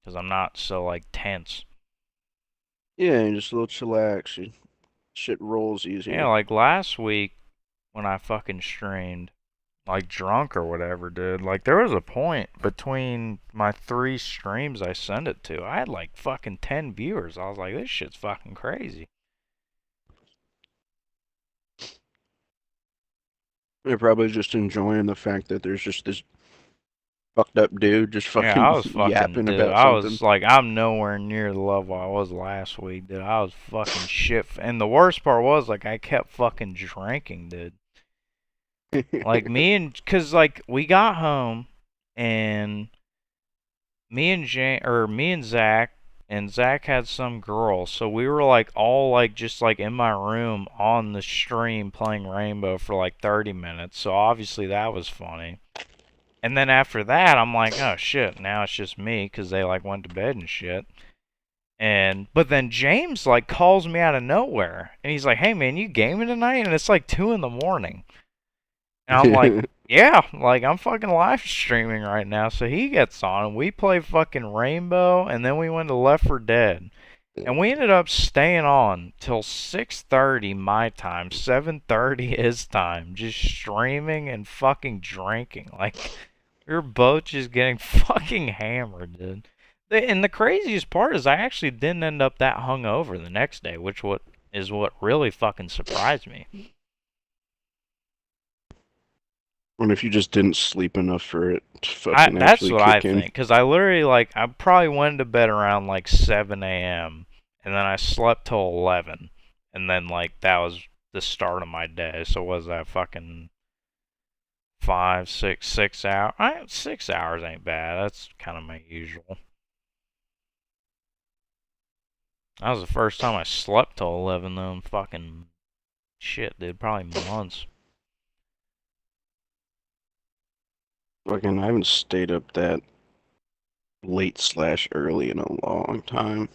because I'm not so like tense. Yeah, and just a little chillax. Shit rolls Yeah, easier. like last week when I fucking streamed, like drunk or whatever, dude. Like there was a point between my 3 streams I sent it to. I had like fucking 10 viewers. I was like, this shit's fucking crazy. They're probably just enjoying the fact that there's just this fucked up dude just Yeah, fucking I was fucking, yapping dude. about I something. was like, I'm nowhere near the level I was last week, dude. I was fucking shit. And the worst part was, like, I kept fucking drinking, dude. Like, cause, like, we got home, and me and Zach, and Zach had some girl, so we were, like, all, like, just, like, in my room on the stream playing Rainbow for, like, 30 minutes, so obviously that was funny. And then after that, I'm like, oh shit, now it's just me because they like went to bed and shit. And but then James like calls me out of nowhere and he's like, "Hey man, you gaming tonight?" And it's like 2 in the morning. And I'm like, "Yeah, like I'm fucking live streaming right now." So he gets on and we play fucking Rainbow and then we went to Left 4 Dead. And we ended up staying on till 6:30 my time, 7:30 his time, just streaming and fucking drinking. Like we were both just getting fucking hammered, dude. And the craziest part is I actually didn't end up that hungover the next day, which what really fucking surprised me. What if you just didn't sleep enough for it to I fucking That's actually what I kick in? think, cause I literally like I probably went to bed around like 7 a.m. and then I slept till 11, and then like that was the start of my day. So was that fucking 5, 6 hours? 6 hours ain't bad. That's kind of my usual. That was the first time I slept till 11 though. In fucking shit, dude. Probably months. Fucking, I haven't stayed up that late slash early in a long time.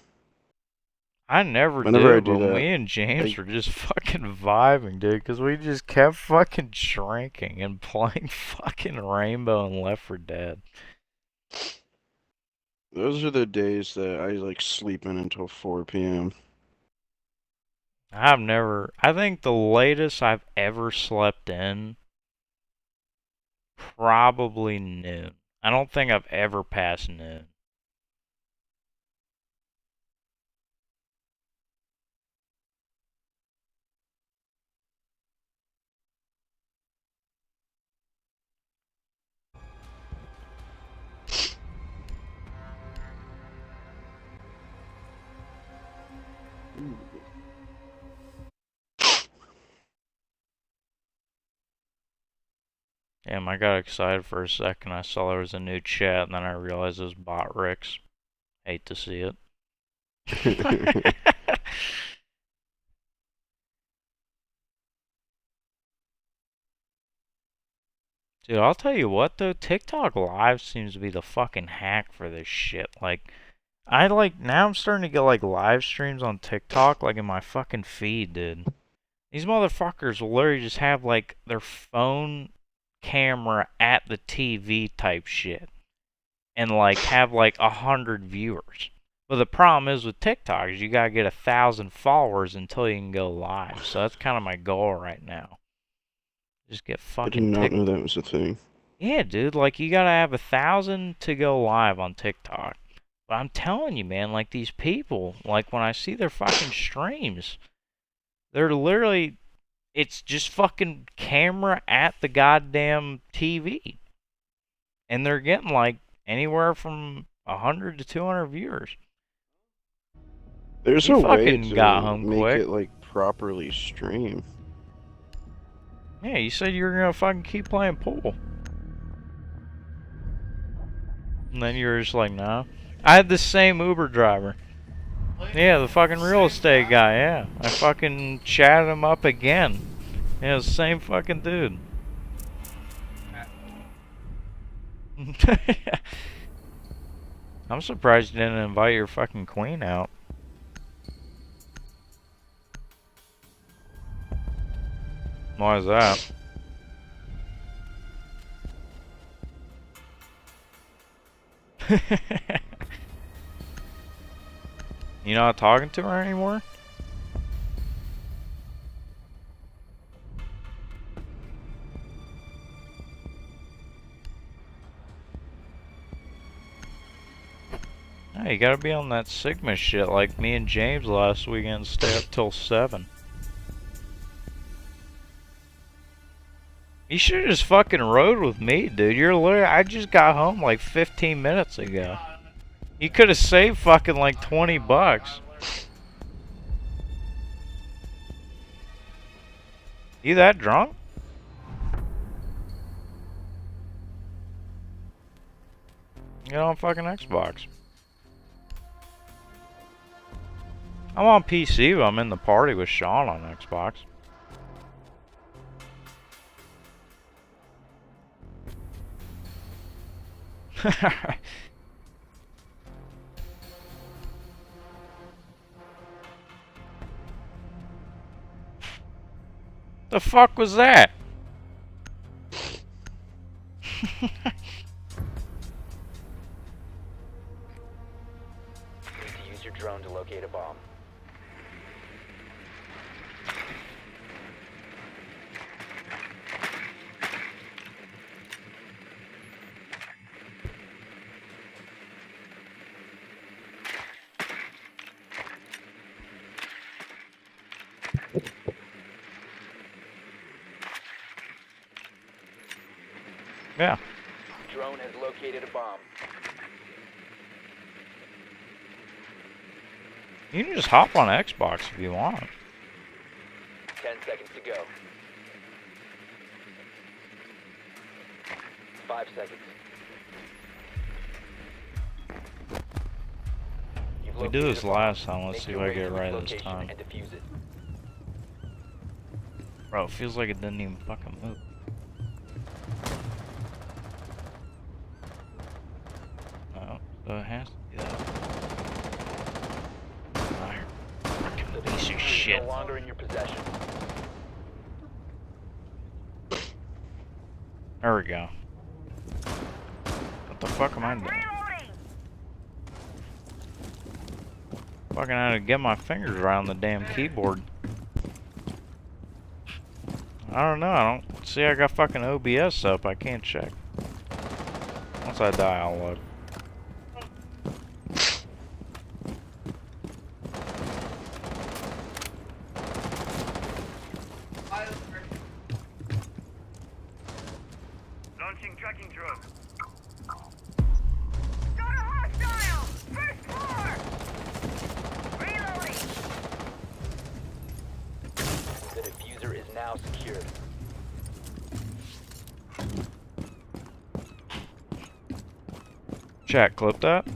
I never Whenever I do, do but that, me and James I were just fucking vibing, dude, because we just kept fucking drinking and playing fucking Rainbow and Left 4 Dead. those are the days that I like sleeping until 4 p.m. I think the latest I've ever slept in, probably noon. I don't think I've ever passed noon. Damn, I got excited for a second. I saw there was a new chat, and then I realized it was Bot Ricks. Hate to see it. Dude, I'll tell you what though, TikTok Live seems to be the fucking hack for this shit. Like, I like now I'm starting to get like live streams on TikTok like in my fucking feed, dude. These motherfuckers will literally just have like their phone camera at the TV type shit and like have like 100 viewers. But the problem is with TikTok is you gotta get 1,000 followers until you can go live. So that's kind of my goal right now. Just get I did fucking not Tik. know that was a thing. Yeah, dude, like you gotta have 1,000 to go live on TikTok. But I'm telling you, man, like these people, like when I see their fucking streams, they're literally, it's just fucking camera at the goddamn TV. And they're getting like anywhere from 100 to 200 viewers. There's He a way fucking got to home make quick. it like properly stream. Yeah, you said you were gonna fucking keep playing pool. And then you were just like, nah. I had the same Uber driver. Yeah, the fucking real estate guy, yeah. I fucking chatted him up again. Yeah, the same fucking dude. I'm surprised you didn't invite your fucking queen out. Why is that? You not talking to her anymore? Hey, you gotta be on that Sigma shit like me and James last weekend, stay up till 7. You should've just fucking rode with me, dude. You're literally, I just got home like 15 minutes ago. You could've saved fucking like 20 bucks. You that drunk? Get on fucking Xbox. I'm on PC, but I'm in the party with Sean on Xbox. The fuck was that? Need to use your drone to locate a bomb. Yeah. Drone has located a bomb. You can just hop on Xbox if you want. 10 seconds to go. 5 seconds. You've We did located this a bomb. last time. Let's Make see if your I way get it to its right this location time. and defuse it. Bro, it feels like it didn't even fucking move. Oh, so it has to be that. Fire. Fucking The piece of diffuser is shit. no longer in your possession. There we go. What the fuck am I doing? Fucking had to get my fingers around the damn keyboard. I don't know, I don't see I got fucking OBS up, I can't check. Once I die, I'll look. Launching tracking drone. Got a hostile! First floor! Reloading! The diffuser is now secured. Chat, clip that.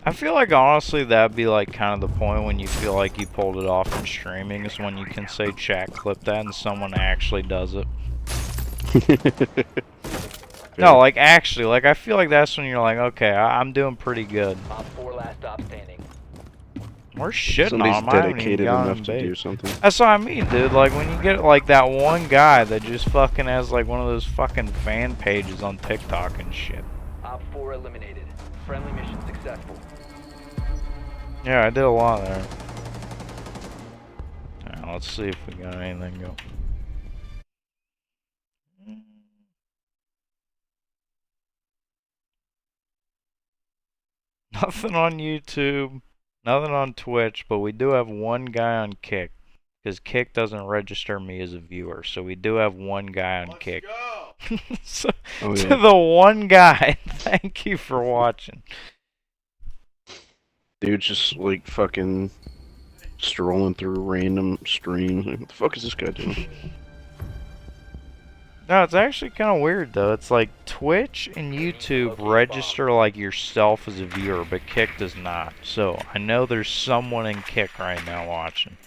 I feel like honestly that'd be like kind of the point when you feel like you pulled it off in streaming is when you can say chat clip that and someone actually does it. No, like actually, like I feel like that's when you're like, okay, I'm doing pretty good. Op 4 last stop standing. We're shitting Somebody's on him. I haven't even dedicated gotten enough to bait. do something. That's what I mean, dude. Like when you get like that one guy that just fucking has like one of those fucking fan pages on TikTok and shit. Op 4 eliminated. Friendly mission successful. Yeah, I did a lot there. Alright, let's see if we got anything go. Nothing on YouTube, nothing on Twitch, but we do have one guy on Kick. Because Kick doesn't register me as a viewer, so we do have one guy on Kick. Go! So, Oh, to yeah. the one guy, thank you for watching. Dude, just like fucking strolling through random streams. Like, what the fuck is this guy doing? No, it's actually kind of weird though. It's like Twitch and YouTube register like yourself as a viewer, but Kick does not. So I know there's someone in Kick right now watching.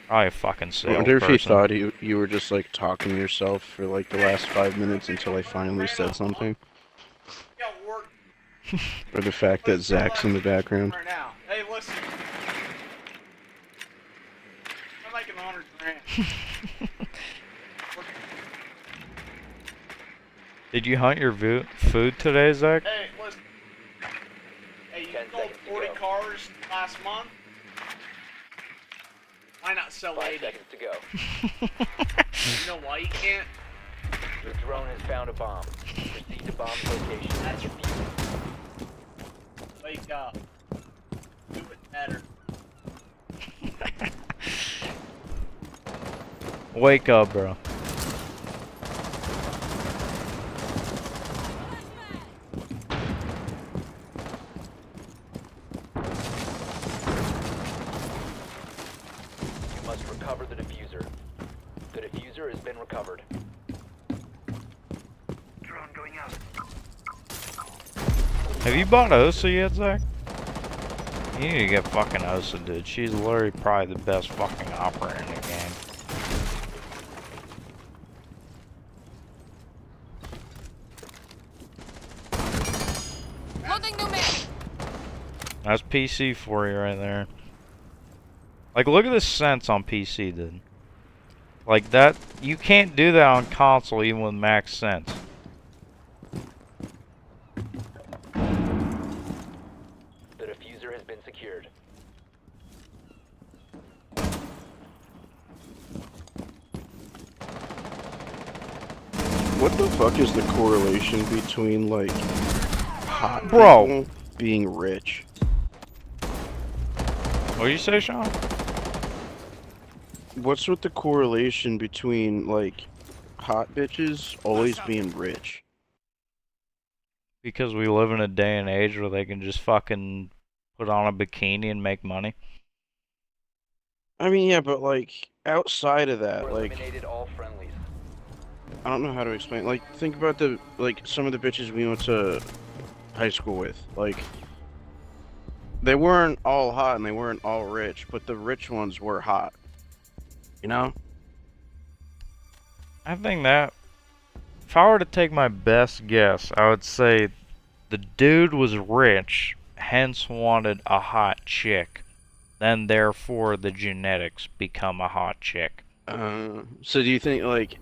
Probably a fucking I wonder if he salesperson. thought you were just like talking to yourself for like the last 5 minutes until I finally said something. Got work Or the fact that Zach's in the background. right now. Hey, listen. I'm making 100 grand. Did you hunt your food today, Zach? Hey, listen. you 10 sold seconds to 40 go. cars last month. Why not sell 5 80? seconds to go. You know why you can't? Your drone has found a bomb. Proceed to bomb's location. That's and defuse it. Wake up. Do it better. Wake up, bro. You must recover the diffuser. The diffuser has been recovered. Drone going out. Have you bought Osa yet, Zach? You need to get fucking Osa, dude. She's literally probably the best fucking operator in the game. Loading new mag. That's PC for you right there. Like, look at the sense on PC, dude. Like that, you can't do that on console even with max sense. The diffuser has been secured. What the fuck is the correlation between like hot Bro. people being rich? What did you say, Sean? What's with the correlation between like hot bitches always being rich? Because we live in a day and age where they can just fucking put on a bikini and make money. I mean, yeah, but like outside of that, Or like eliminated all friendlies. I don't know how to explain. Like, think about the like some of the bitches we went to high school with. Like, they weren't all hot and they weren't all rich, but the rich ones were hot. You know? I think that if I were to take my best guess, I would say the dude was rich, hence wanted a hot chick. Then therefore the genetics become a hot chick. So do you think like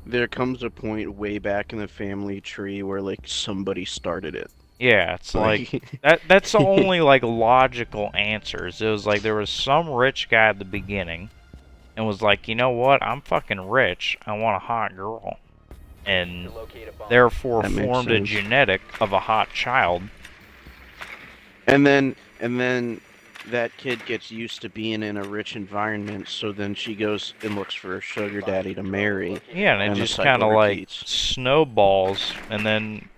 there comes a point way back in the family tree where like somebody started it? Yeah, it's like that's the only like logical answers. It was like there was some rich guy at the beginning and was like, you know what, I'm fucking rich, I want a hot girl. And To locate a bomb. therefore That makes formed a sense. genetic of a hot child. And then that kid gets used to being in a rich environment, so then she goes and looks for a sugar daddy to marry. Yeah, and And it the just cycle kind of like repeats. snowballs, and then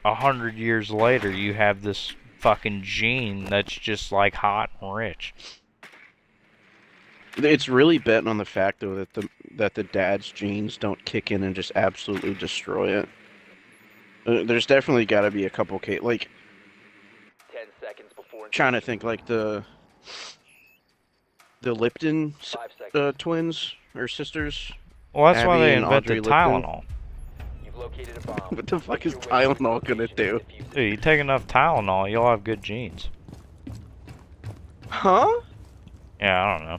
100 years later, you have this fucking gene that's just like hot and rich. It's really betting on the fact though that the dad's genes don't kick in and just absolutely destroy it. There's definitely got to be a couple like 10 seconds before. trying to think like the Lipton 5 seconds. twins or sisters. Well, that's why Abby they and Audrey invented Lipton. Tylenol. You've located a bomb. What the fuck Make is your way to the Tylenol gonna location do? and defuse it. Dude, you take enough Tylenol, you'll have good genes. Huh? Yeah, I don't know.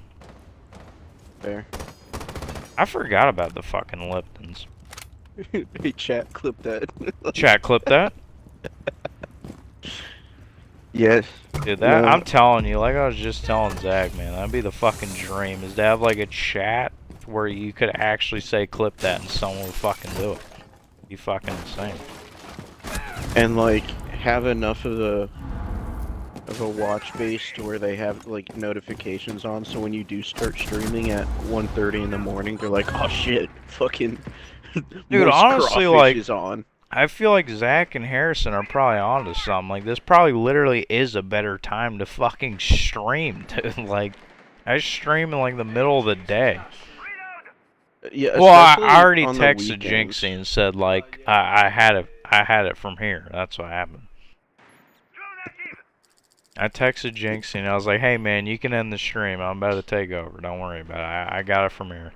Fair. I forgot about the fucking Liptons. Hey, chat, clip that. Chat, clip that. Yes. Dude, that Yeah. I'm telling you, like I was just telling Zach, man, that'd be the fucking dream, is to have like a chat where you could actually say clip that and someone would fucking do it. Be fucking insane. And like have enough of a watch base to where they have like notifications on, so when you do start streaming at 1:30 in the morning, they're like, "Oh shit, fucking Dude, Moist honestly, Crawfish like- is on." I feel like Zach and Harrison are probably onto something. Like, this probably literally is a better time to fucking stream, dude. Like, I stream in like the middle of the day. Yeah. Well, I especially already on the texted weekends. Jinxie and said like I had it from here. That's what happened. I texted Jinxie and I was like, hey man, you can end the stream. I'm about to take over. Don't worry about it. I got it from here.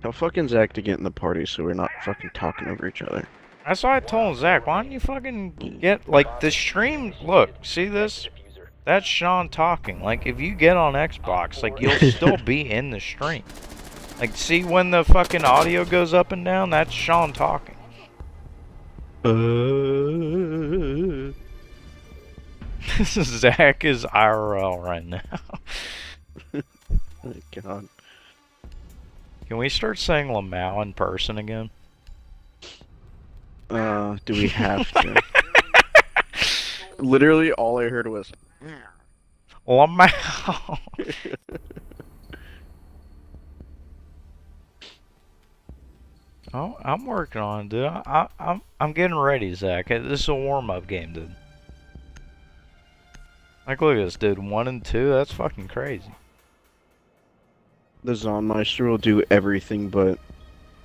Tell fucking Zach to get in the party so we're not fucking talking over each other. That's why I told Zach, why don't you fucking get like the stream? Look, see this? Diffuser. That's Sean talking. Like, if you get on Xbox, like, you'll still be in the stream. Like, see when the fucking audio goes up and down? That's Sean talking. Zach is IRL right now. Oh, God. Can we start saying Lamau in person again? Do we have to? Literally, all I heard was. Lamau. Oh, I'm working on it, dude. I'm getting ready, Zach. This is a warm-up game, dude. Like, look at this, dude. 1 and 2. That's fucking crazy. The Zonmeister will do everything but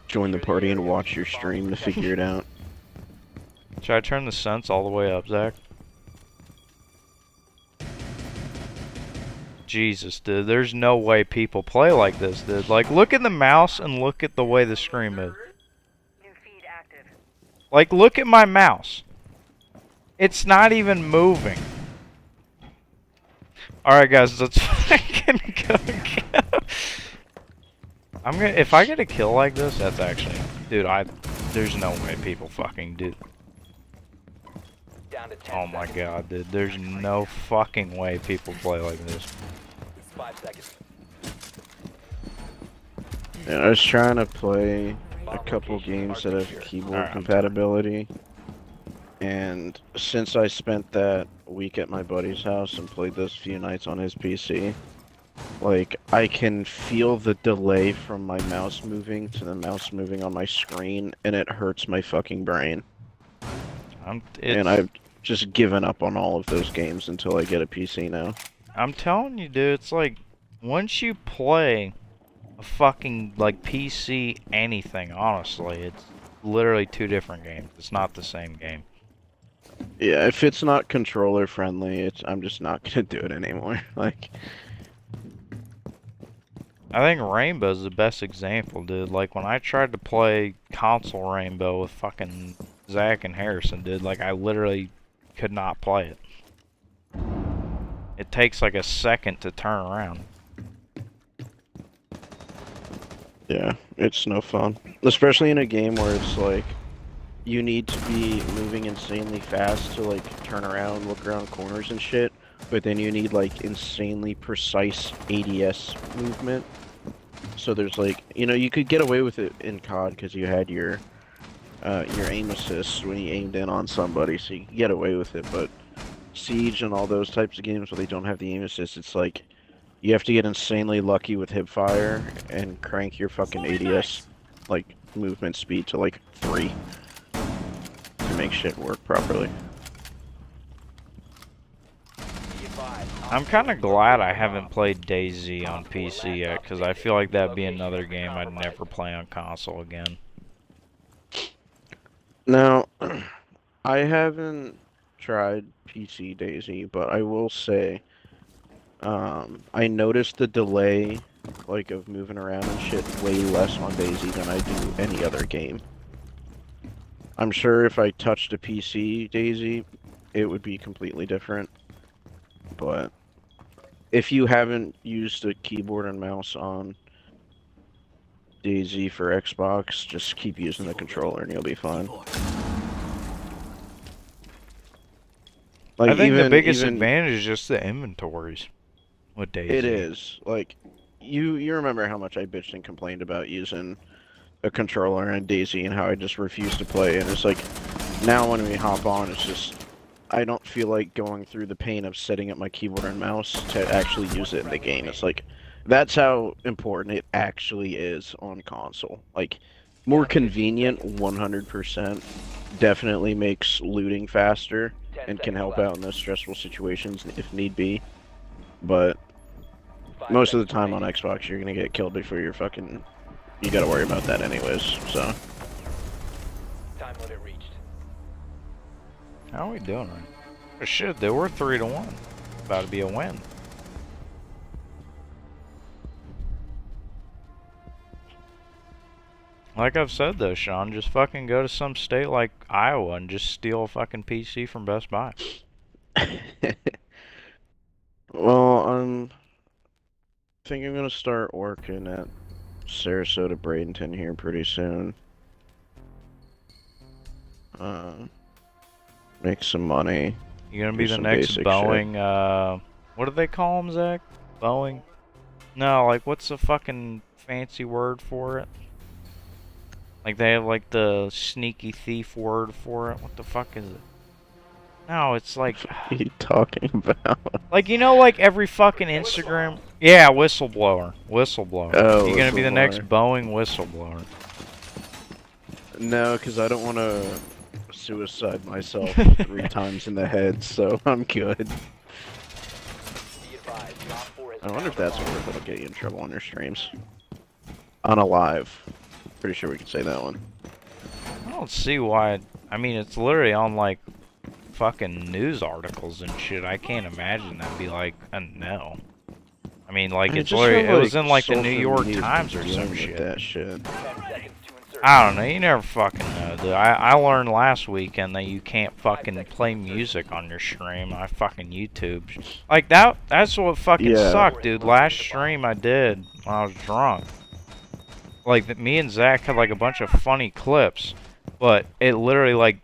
join the party and watch your stream to figure it out. Should I turn the sense all the way up, Zach? Jesus, dude. There's no way people play like this, dude. Like, look at the mouse and look at the way the screen moves. New feed active. Like, look at my mouse. It's not even moving. Alright, guys, let's fucking go. I'm gonna. If I get a kill like this, that's actually. Dude, there's no way people fucking do. Down to 10 Oh my seconds. god, dude. There's no fucking way people play like this. 5 seconds. Yeah, I was trying to play a couple games that have keyboard Alright. compatibility, and since I spent that week at my buddy's house and played those few nights on his PC, like, I can feel the delay from my mouse moving to the mouse moving on my screen, and it hurts my fucking brain. And I've just given up on all of those games until I get a PC now. I'm telling you, dude, it's like, once you play a fucking, like, PC anything, honestly, it's literally 2 different games. It's not the same game. Yeah, if it's not controller friendly, I'm just not gonna do it anymore. Like, I think Rainbow's the best example, dude. Like, when I tried to play console Rainbow with fucking Zach and Harrison, dude, like, I literally could not play it. It takes like a second to turn around. yeah, it's no fun. Especially in a game where it's like, you need to be moving insanely fast to, like, turn around, look around corners and shit, but then you need, like, insanely precise ADS movement. So there's, like, you know, you could get away with it in COD because you had your aim assist when you aimed in on somebody, so you could get away with it, but Siege and all those types of games where they don't have the aim assist, it's like, you have to get insanely lucky with hipfire and crank your fucking ADS, like, movement speed to, like, 3 to make shit work properly. Be advised, I'm kind of glad I haven't played DayZ on PC yet, because I feel like that'd be another game I'd never play on console again. Now, I haven't tried PC DayZ, but I will say, I noticed the delay, like, of moving around and shit way less on DayZ than I do any other game. I'm sure if I touched a PC DayZ, it would be completely different. But if you haven't used a keyboard and mouse on DayZ for Xbox, just keep using the controller and you'll be fine. Like, I think the biggest even- advantage is just the inventories with DayZ. It is. Like, you remember how much I bitched and complained about using a controller and DayZ and how I just refused to play, and it's like, now when we hop on, it's just, I don't feel like going through the pain of setting up my keyboard and mouse to actually use it in the game. It's like, that's how important it actually is on console. Like, more convenient, 100%, definitely makes looting faster, 10 and can seconds help left. out in those stressful situations if need be. But 5 most of the seconds time on remaining. Xbox, you're gonna get killed before you're fucking. You gotta worry about that anyways. So Time limit reached. How are we doing? Right? Oh, shit, dude, we're 3-1. About to be a win. Like I've said though, Sean, just fucking go to some state like Iowa and just steal a fucking PC from Best Buy. well, I think I'm gonna start working at Sarasota Bradenton here pretty soon. Make some money, You gonna be Do the some next basic Boeing, what do they call them, Zach? Boeing? No, like, what's the fucking fancy word for it? Like, they have, like, the sneaky thief word for it. What the fuck is it? No, it's like... What are you talking about? Like, you know, like, every fucking Instagram... Yeah, whistleblower. Whistleblower. Oh, You gonna be the next whistleblower. Boeing whistleblower. No, because I don't want to suicide myself 3 times in the head, so I'm good. Be advised, Op 4 has I wonder if found a that's bomb. where it'll get you in trouble on your streams. On a live. Pretty sure we can say that one. I don't see why... I mean, it's literally on, like, fucking news articles and shit. I can't imagine that'd be, like, a no. I mean, like, I it's just literally... feel It was in, like, the New social York media's Times or been some dealing with shit. that shit. 10 seconds to insert. I don't know. You never fucking know, dude. I learned last weekend that you can't fucking play music on your stream. I fucking YouTube. Like, that's what fucking Yeah. sucked, dude. Last stream I did when I was drunk. Like, me and Zach had, like, a bunch of funny clips, but it literally, like,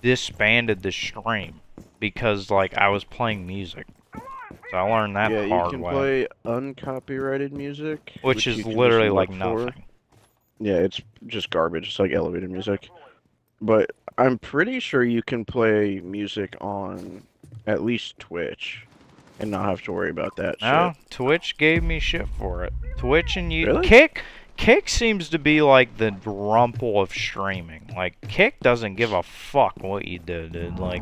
disbanded the stream because, like, I was playing music. So I learned that Yeah, the you hard can way. play uncopyrighted music, Which you is can literally, just like, look for. nothing. Yeah, it's just garbage. It's like elevated music. But I'm pretty sure you can play music on at least Twitch and not have to worry about that No, shit. Twitch gave me shit for it. Twitch and you Really? Kick seems to be like the rumple of streaming. Like, Kick doesn't give a fuck what you do, dude. Like,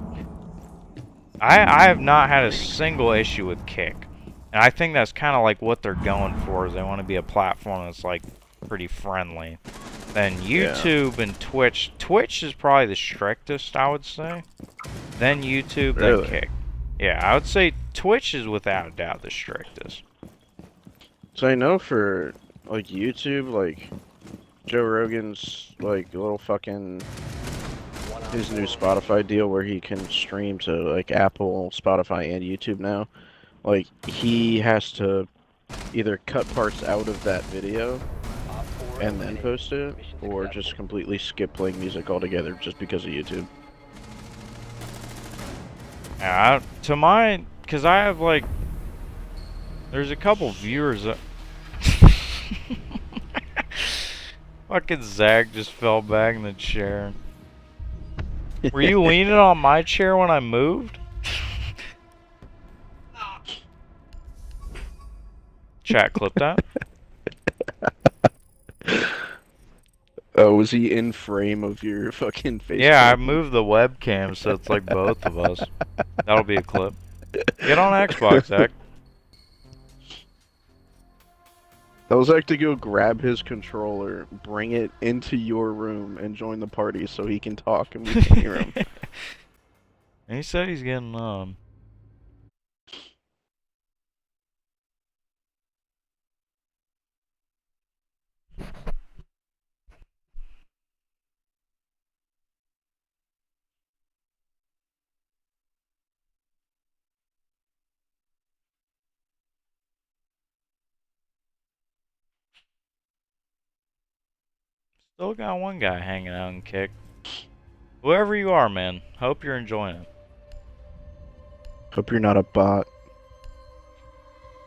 I have not had a single issue with Kick. And I think that's kind of like what they're going for, is they want to be a platform that's, like, pretty friendly. Then YouTube and Twitch. Twitch is probably the strictest, I would say. Then YouTube, Really? then Kick. Yeah, I would say Twitch is without a doubt the strictest. So I know for like YouTube, like Joe Rogan's like little fucking his new Spotify deal where he can stream to like Apple, Spotify, and YouTube now. Like he has to either cut parts out of that video Op 4 and then eliminated. post it, Mission or successful. just completely skip playing music altogether just because of YouTube. Yeah, because I have like, there's a couple viewers that. Fucking Zach just fell back in the chair. Were you leaning on my chair when I moved? Chat, clip that. Oh, was he in frame of your fucking face? Yeah, I moved the webcam so it's like both of us. That'll be a clip. Get on Xbox, Zach. Tell Zach to go grab his controller, bring it into your room, and join the party so he can talk and we can hear him. And he said he's getting Still got one guy hanging out and Kick. Whoever you are, man, hope you're enjoying it. Hope you're not a bot.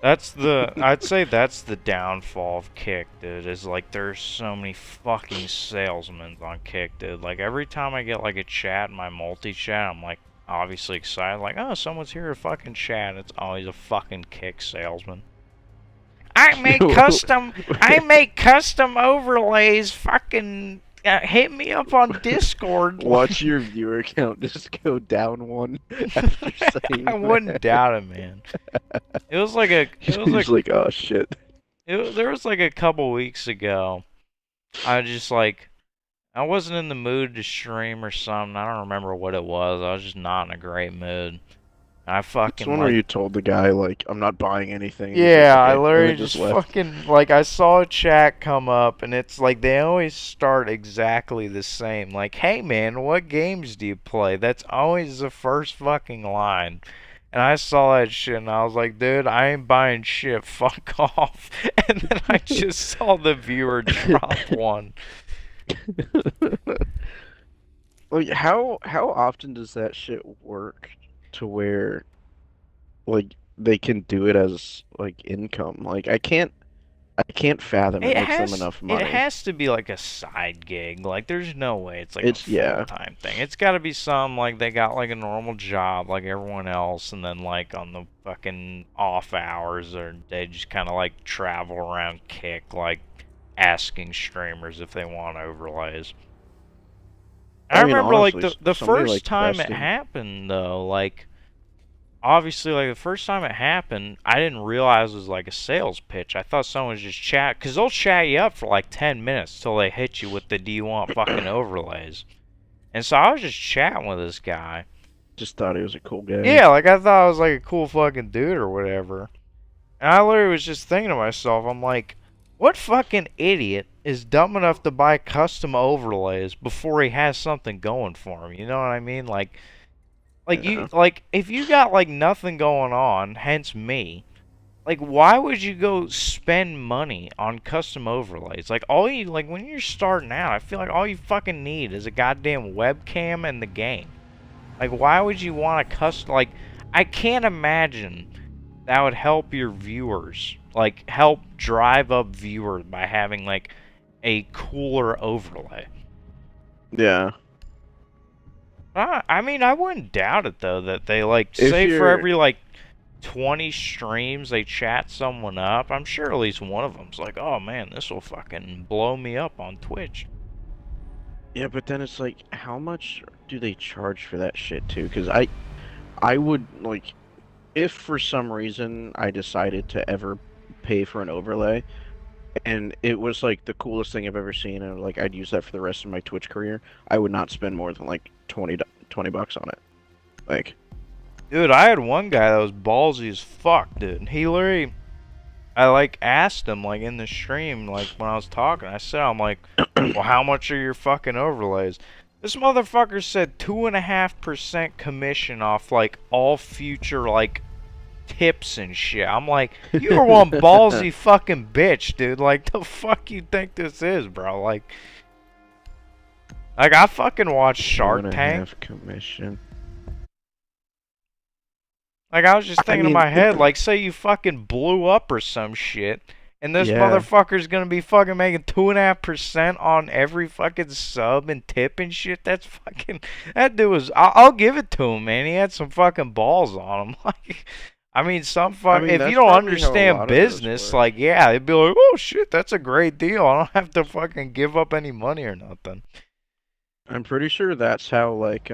I'd say that's the downfall of Kick, dude, is like there's so many fucking salesmen on Kick, dude. Like every time I get like a chat in my multi-chat, I'm like obviously excited, like, oh, someone's here to fucking chat. It's always a fucking Kick salesman. I make custom overlays, fucking hit me up on Discord. Watch your viewer count just go down one after saying I wouldn't doubt it, man. It was like He's like, oh shit. there was like a couple weeks ago. I just like, I wasn't in the mood to stream or something. I don't remember what it was. I was just not in a great mood. I It's fucking one like, where you told the guy like, I'm not buying anything. and yeah, I he's like, "Okay," and literally then just left. fucking, like, I saw a chat come up, and it's like, they always start exactly the same. Like, hey man, what games do you play? That's always the first fucking line. And I saw that shit, and I was like, dude, I ain't buying shit, fuck off. And then I just saw the viewer drop one. Like how often does that shit work? to where like they can do it as like income. Like I can't fathom it makes them enough It money. has to be like a side gig. Like there's no way it's like It's a yeah. full-time thing. It's got to be some like they got like a normal job like everyone else, and then like on the fucking off hours or they just kind of like travel around Kick like asking streamers if they want overlays. I mean, remember like honestly, the somebody first like time it Preston. happened though, like obviously, like, the first time it happened, I didn't realize it was, like, a sales pitch. I thought someone was just chat, because they'll chat you up for, like, 10 minutes till they hit you with the, do you want fucking overlays? And so I was just chatting with this guy. Just thought he was a cool guy. Yeah, like, I thought I was, like, a cool fucking dude or whatever. And I literally was just thinking to myself, I'm like, what fucking idiot is dumb enough to buy custom overlays before he has something going for him? You know what I mean? Like Yeah. if you got like nothing going on, hence me, like why would you go spend money on custom overlays? Like all you like when you're starting out, I feel like all you fucking need is a goddamn webcam and the game. Like why would you want a custom like I can't imagine that would help your viewers. Like help drive up viewers by having like a cooler overlay. Yeah. I mean, I wouldn't doubt it though that they like If say for you're every like 20 streams they chat someone up. I'm sure at least one of them's like, "Oh man, this will fucking blow me up on Twitch." Yeah, but then it's like, how much do they charge for that shit too? Because I would like, if for some reason I decided to ever pay for an overlay, and it was like the coolest thing I've ever seen, and like I'd use that for the rest of my Twitch career, I would not spend more than like 20 bucks on it. Like, Dude, I had one guy that was ballsy as fuck, dude. He literally, I like asked him like in the stream, like when I was talking, I said, I'm like, well, how much are your fucking overlays? This motherfucker said 2.5% commission off like all future like tips and shit. I'm like, you are one ballsy fucking bitch, dude. Like, the fuck you think this is, bro? Like I fucking watched Shark Tank. 2.5 commission. Like, I was just I thinking in mean, my head, like, say you fucking blew up or some shit, and this Yeah. motherfucker's gonna be fucking making 2.5% on every fucking sub and tip and shit. That's fucking. That dude was. I'll give it to him, man. He had some fucking balls on him. Like, I mean, some fuck. mean, If that's you don't probably how a understand lot of those business, work. like, yeah, they'd be like, oh shit, that's a great deal. I don't have to fucking give up any money or nothing. I'm pretty sure that's how like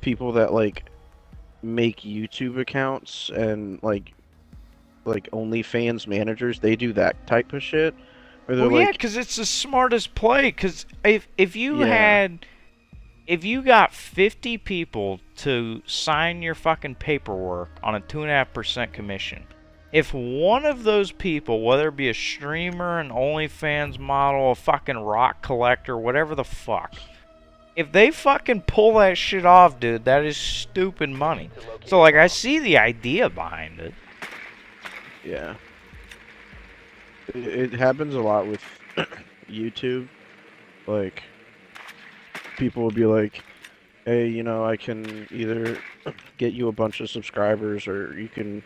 people that like make YouTube accounts and like OnlyFans managers, they do that type of shit. Where they're Well, yeah, like, 'cause it's the smartest play. 'Cause if you Yeah. had, if you got 50 people to sign your fucking paperwork on a 2.5% commission, if one of those people, whether it be a streamer, an OnlyFans model, a fucking rock collector, whatever the fuck, if they fucking pull that shit off, dude, that is stupid money. So like, I see the idea behind it. yeah. It happens a lot with YouTube. Like, people will be like, hey, you know, I can either get you a bunch of subscribers or you can,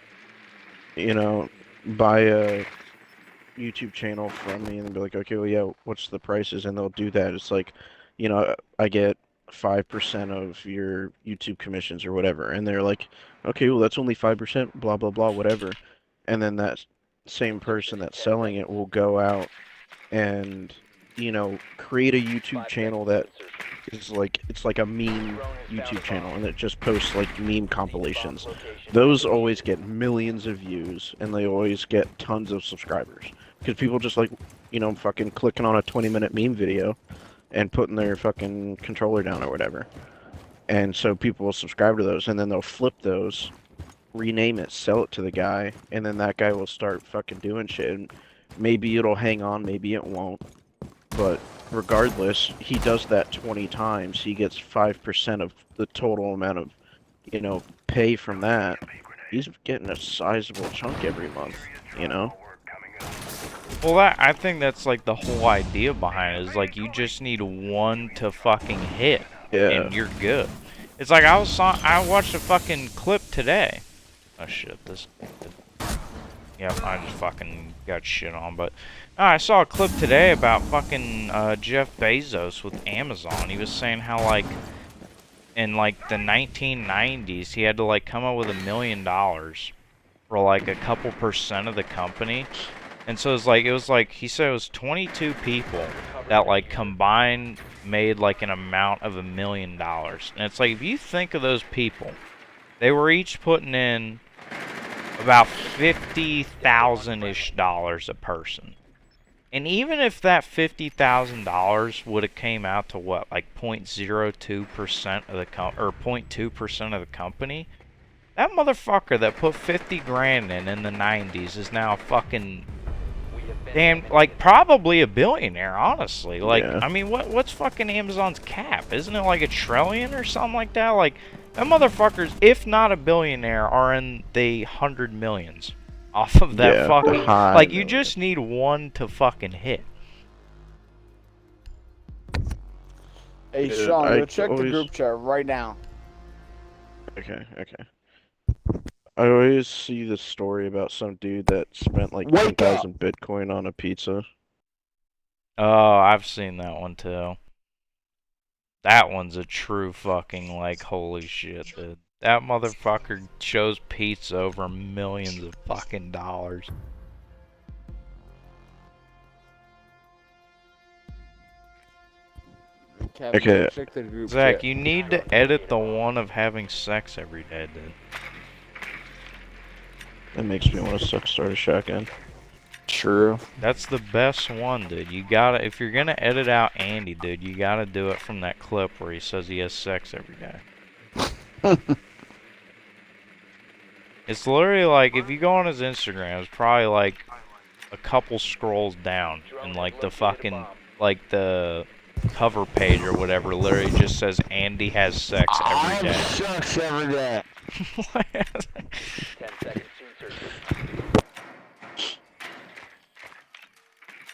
you know, buy a YouTube channel from me, and they'll be like, okay, well, yeah, what's the prices? And they'll do that. It's like, you know, I get 5% of your YouTube commissions or whatever. And they're like, okay, well, that's only 5%, blah, blah, blah, whatever. And then that same person that's selling it will go out and, you know, create a YouTube channel that is like, it's like a meme YouTube channel, and it just posts like meme compilations. Those always get millions of views, and they always get tons of subscribers. Because people just like, you know, fucking clicking on a 20-minute meme video and putting their fucking controller down or whatever. And so people will subscribe to those, and then they'll flip those, rename it, sell it to the guy, and then that guy will start fucking doing shit. And maybe it'll hang on, maybe it won't. But regardless, he does that 20 times. He gets 5% of the total amount of, you know, pay from that. He's getting a sizable chunk every month, you know? Well, I think that's like the whole idea behind it, is like you just need one to fucking hit, Yeah. and you're good. It's like I watched a fucking clip today. Oh shit, this. Yep, I just fucking got shit on, but I saw a clip today about fucking Jeff Bezos with Amazon. He was saying how like in like the 1990s he had to like come up with $1 million for like a couple percent of the company. And so it was like he said it was 22 people that like combined made like an amount of $1 million. And it's like if you think of those people, they were each putting in about $50,000-ish a person. And even if that $50,000 would have came out to what, like 0.02% of the or 0.2% of the company, that motherfucker that put 50 grand in the 90s is now fucking damn, like probably a billionaire, honestly. Like, Yeah. I mean, what's fucking Amazon's cap? Isn't it like $1 trillion or something like that? Like, that motherfuckers, if not a billionaire, are in the 100 millions off of that Yeah, fucking. high Like, you millions. just need one to fucking hit. Hey, Dude, Sean, I go check the always- group chat right now. Okay. I always see this story about some dude that spent like Wake up. 10,000 Bitcoin on a pizza. Oh, I've seen that one too. That one's a true fucking, like, holy shit, dude. That motherfucker chose pizza over millions of fucking dollars. Kevin, Okay. go check the group Zach, chat. you need to edit the one of having sex every day, dude. That makes me want to start a shotgun. True. That's the best one, dude. You gotta, if you're gonna edit out Andy, dude, you gotta do it from that clip where he says he has sex every day. It's literally like, if you go on his Instagram, it's probably like a couple scrolls down, and like the fucking, like the cover page or whatever literally just says Andy has sex every day. Sucks every day. 10 seconds to insertion.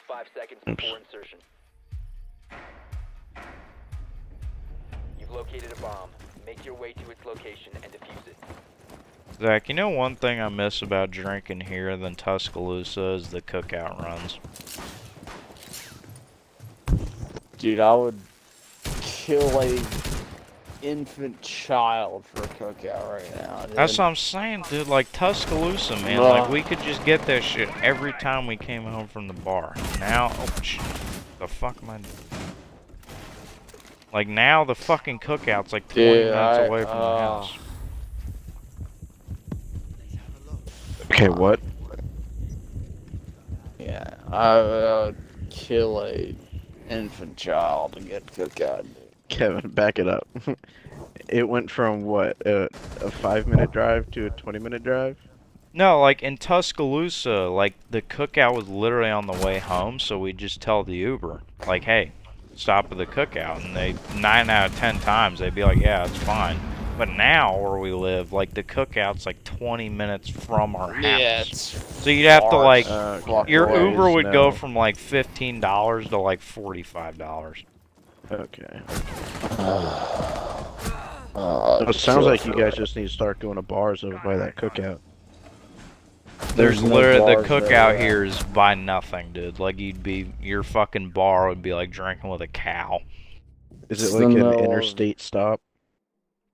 5 seconds before insertion. You've located a bomb. Make your way to its location and defuse it. Zach, you know one thing I miss about drinking here than Tuscaloosa is the cookout runs. Dude, I would kill a infant child for a cookout right now. Dude. That's what I'm saying, dude. Like Tuscaloosa, man. Bruh. Like we could just get that shit every time we came home from the bar. Now, oh, the fuck am I doing? Like now, the fucking cookout's like 20 Dude, minutes away from the house. Okay, what? Yeah, I would kill a infant child to get cookout. Dude. Kevin, back it up. It went from what, a 5-minute drive to a 20-minute drive? No, like in Tuscaloosa, like the cookout was literally on the way home, so we just tell the Uber, like, hey, stop at the cookout, and they 9 out of 10 times they'd be like, yeah, it's fine. But now where we live, like the cookout's like 20 minutes from our house. Yeah, it's So you'd have to far like as fuck your away. Uber would go No. from like $15 to like $45. Okay. Uh, It sounds like you guys just need to start going to bars over by that cookout. There's no literally the bars there, cookout yeah. here is by nothing, dude. Like your fucking bar would be like drinking with a cow. Is It's it like the an middle of- interstate stop?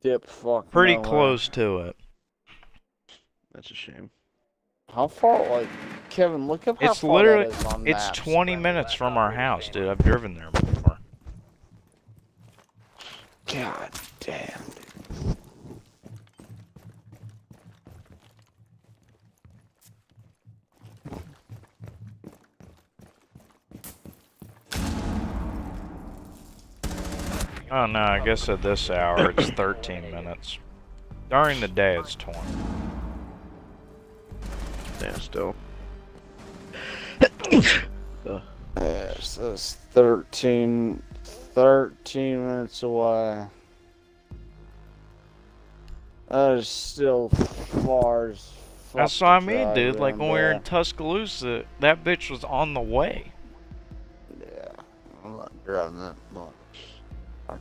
Dip fuck. Pretty nowhere. close to it. That's a shame. How far? Like, Kevin, look up how It's far literally- that is on It's maps. 20 minutes from our house, dude. I've driven there before. God damn. Oh no, I guess at this hour it's 13 minutes. During the day it's 20. Yeah, still. Yeah, so it's 13 minutes away. That is still far as fuck. That's to what I mean, drive dude. Like around when we were in there. Tuscaloosa, that bitch was on the way. Yeah, I'm not driving that much. Okay.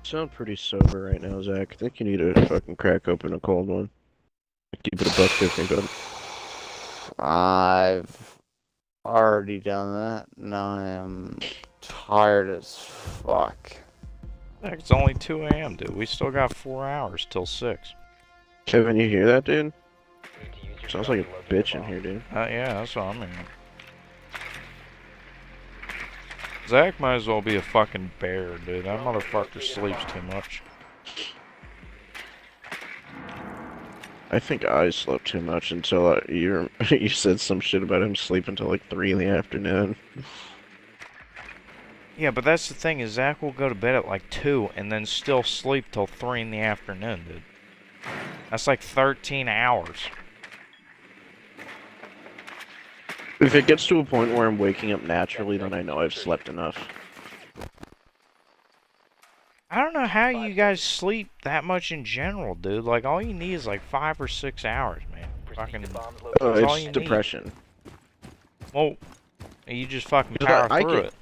sound pretty sober right now, Zach. I think you need to fucking crack open a cold one. Keep it a $1.50, bud. I've already done that, and I am tired as fuck. Heck, it's only 2 a.m., dude. We still got 4 hours till 6. Kevin, you hear that, dude? Need to use your Sounds drone like to a locate bitch in bomb. here, dude. Yeah, that's what I mean. Zach might as well be a fucking bear, dude. That motherfucker sleeps too much. I think I slept too much until you said some shit about him sleeping until like 3 in the afternoon. Yeah, but that's the thing is Zach will go to bed at like 2 and then still sleep till 3 in the afternoon, dude. That's like 13 hours. If it gets to a point where I'm waking up naturally, then I know I've slept enough. I don't know how you guys sleep that much in general, dude. Like, all you need is like 5 or 6 hours, man. Proceed Fucking, to bomb's Oh, location. all you it's need. depression. well, you just fucking But power I through can- it.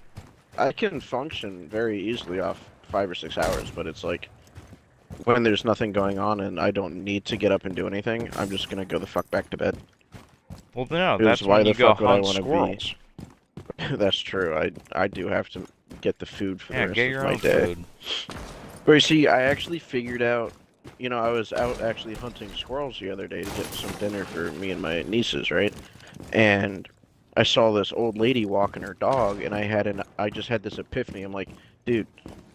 I can function very easily off 5 or 6 hours, but it's like when there's nothing going on and I don't need to get up and do anything, I'm just gonna go the fuck back to bed. Well, no, Because that's why when the you go fuck would I hunt wanna be- squirrels. That's true. I do have to get the food for the Yeah, rest get of your my own day. food. But you see, I actually figured out, I was out actually hunting squirrels the other day to get some dinner for me and my nieces, right? And I saw this old lady walking her dog, and I just had this epiphany. I'm like, dude,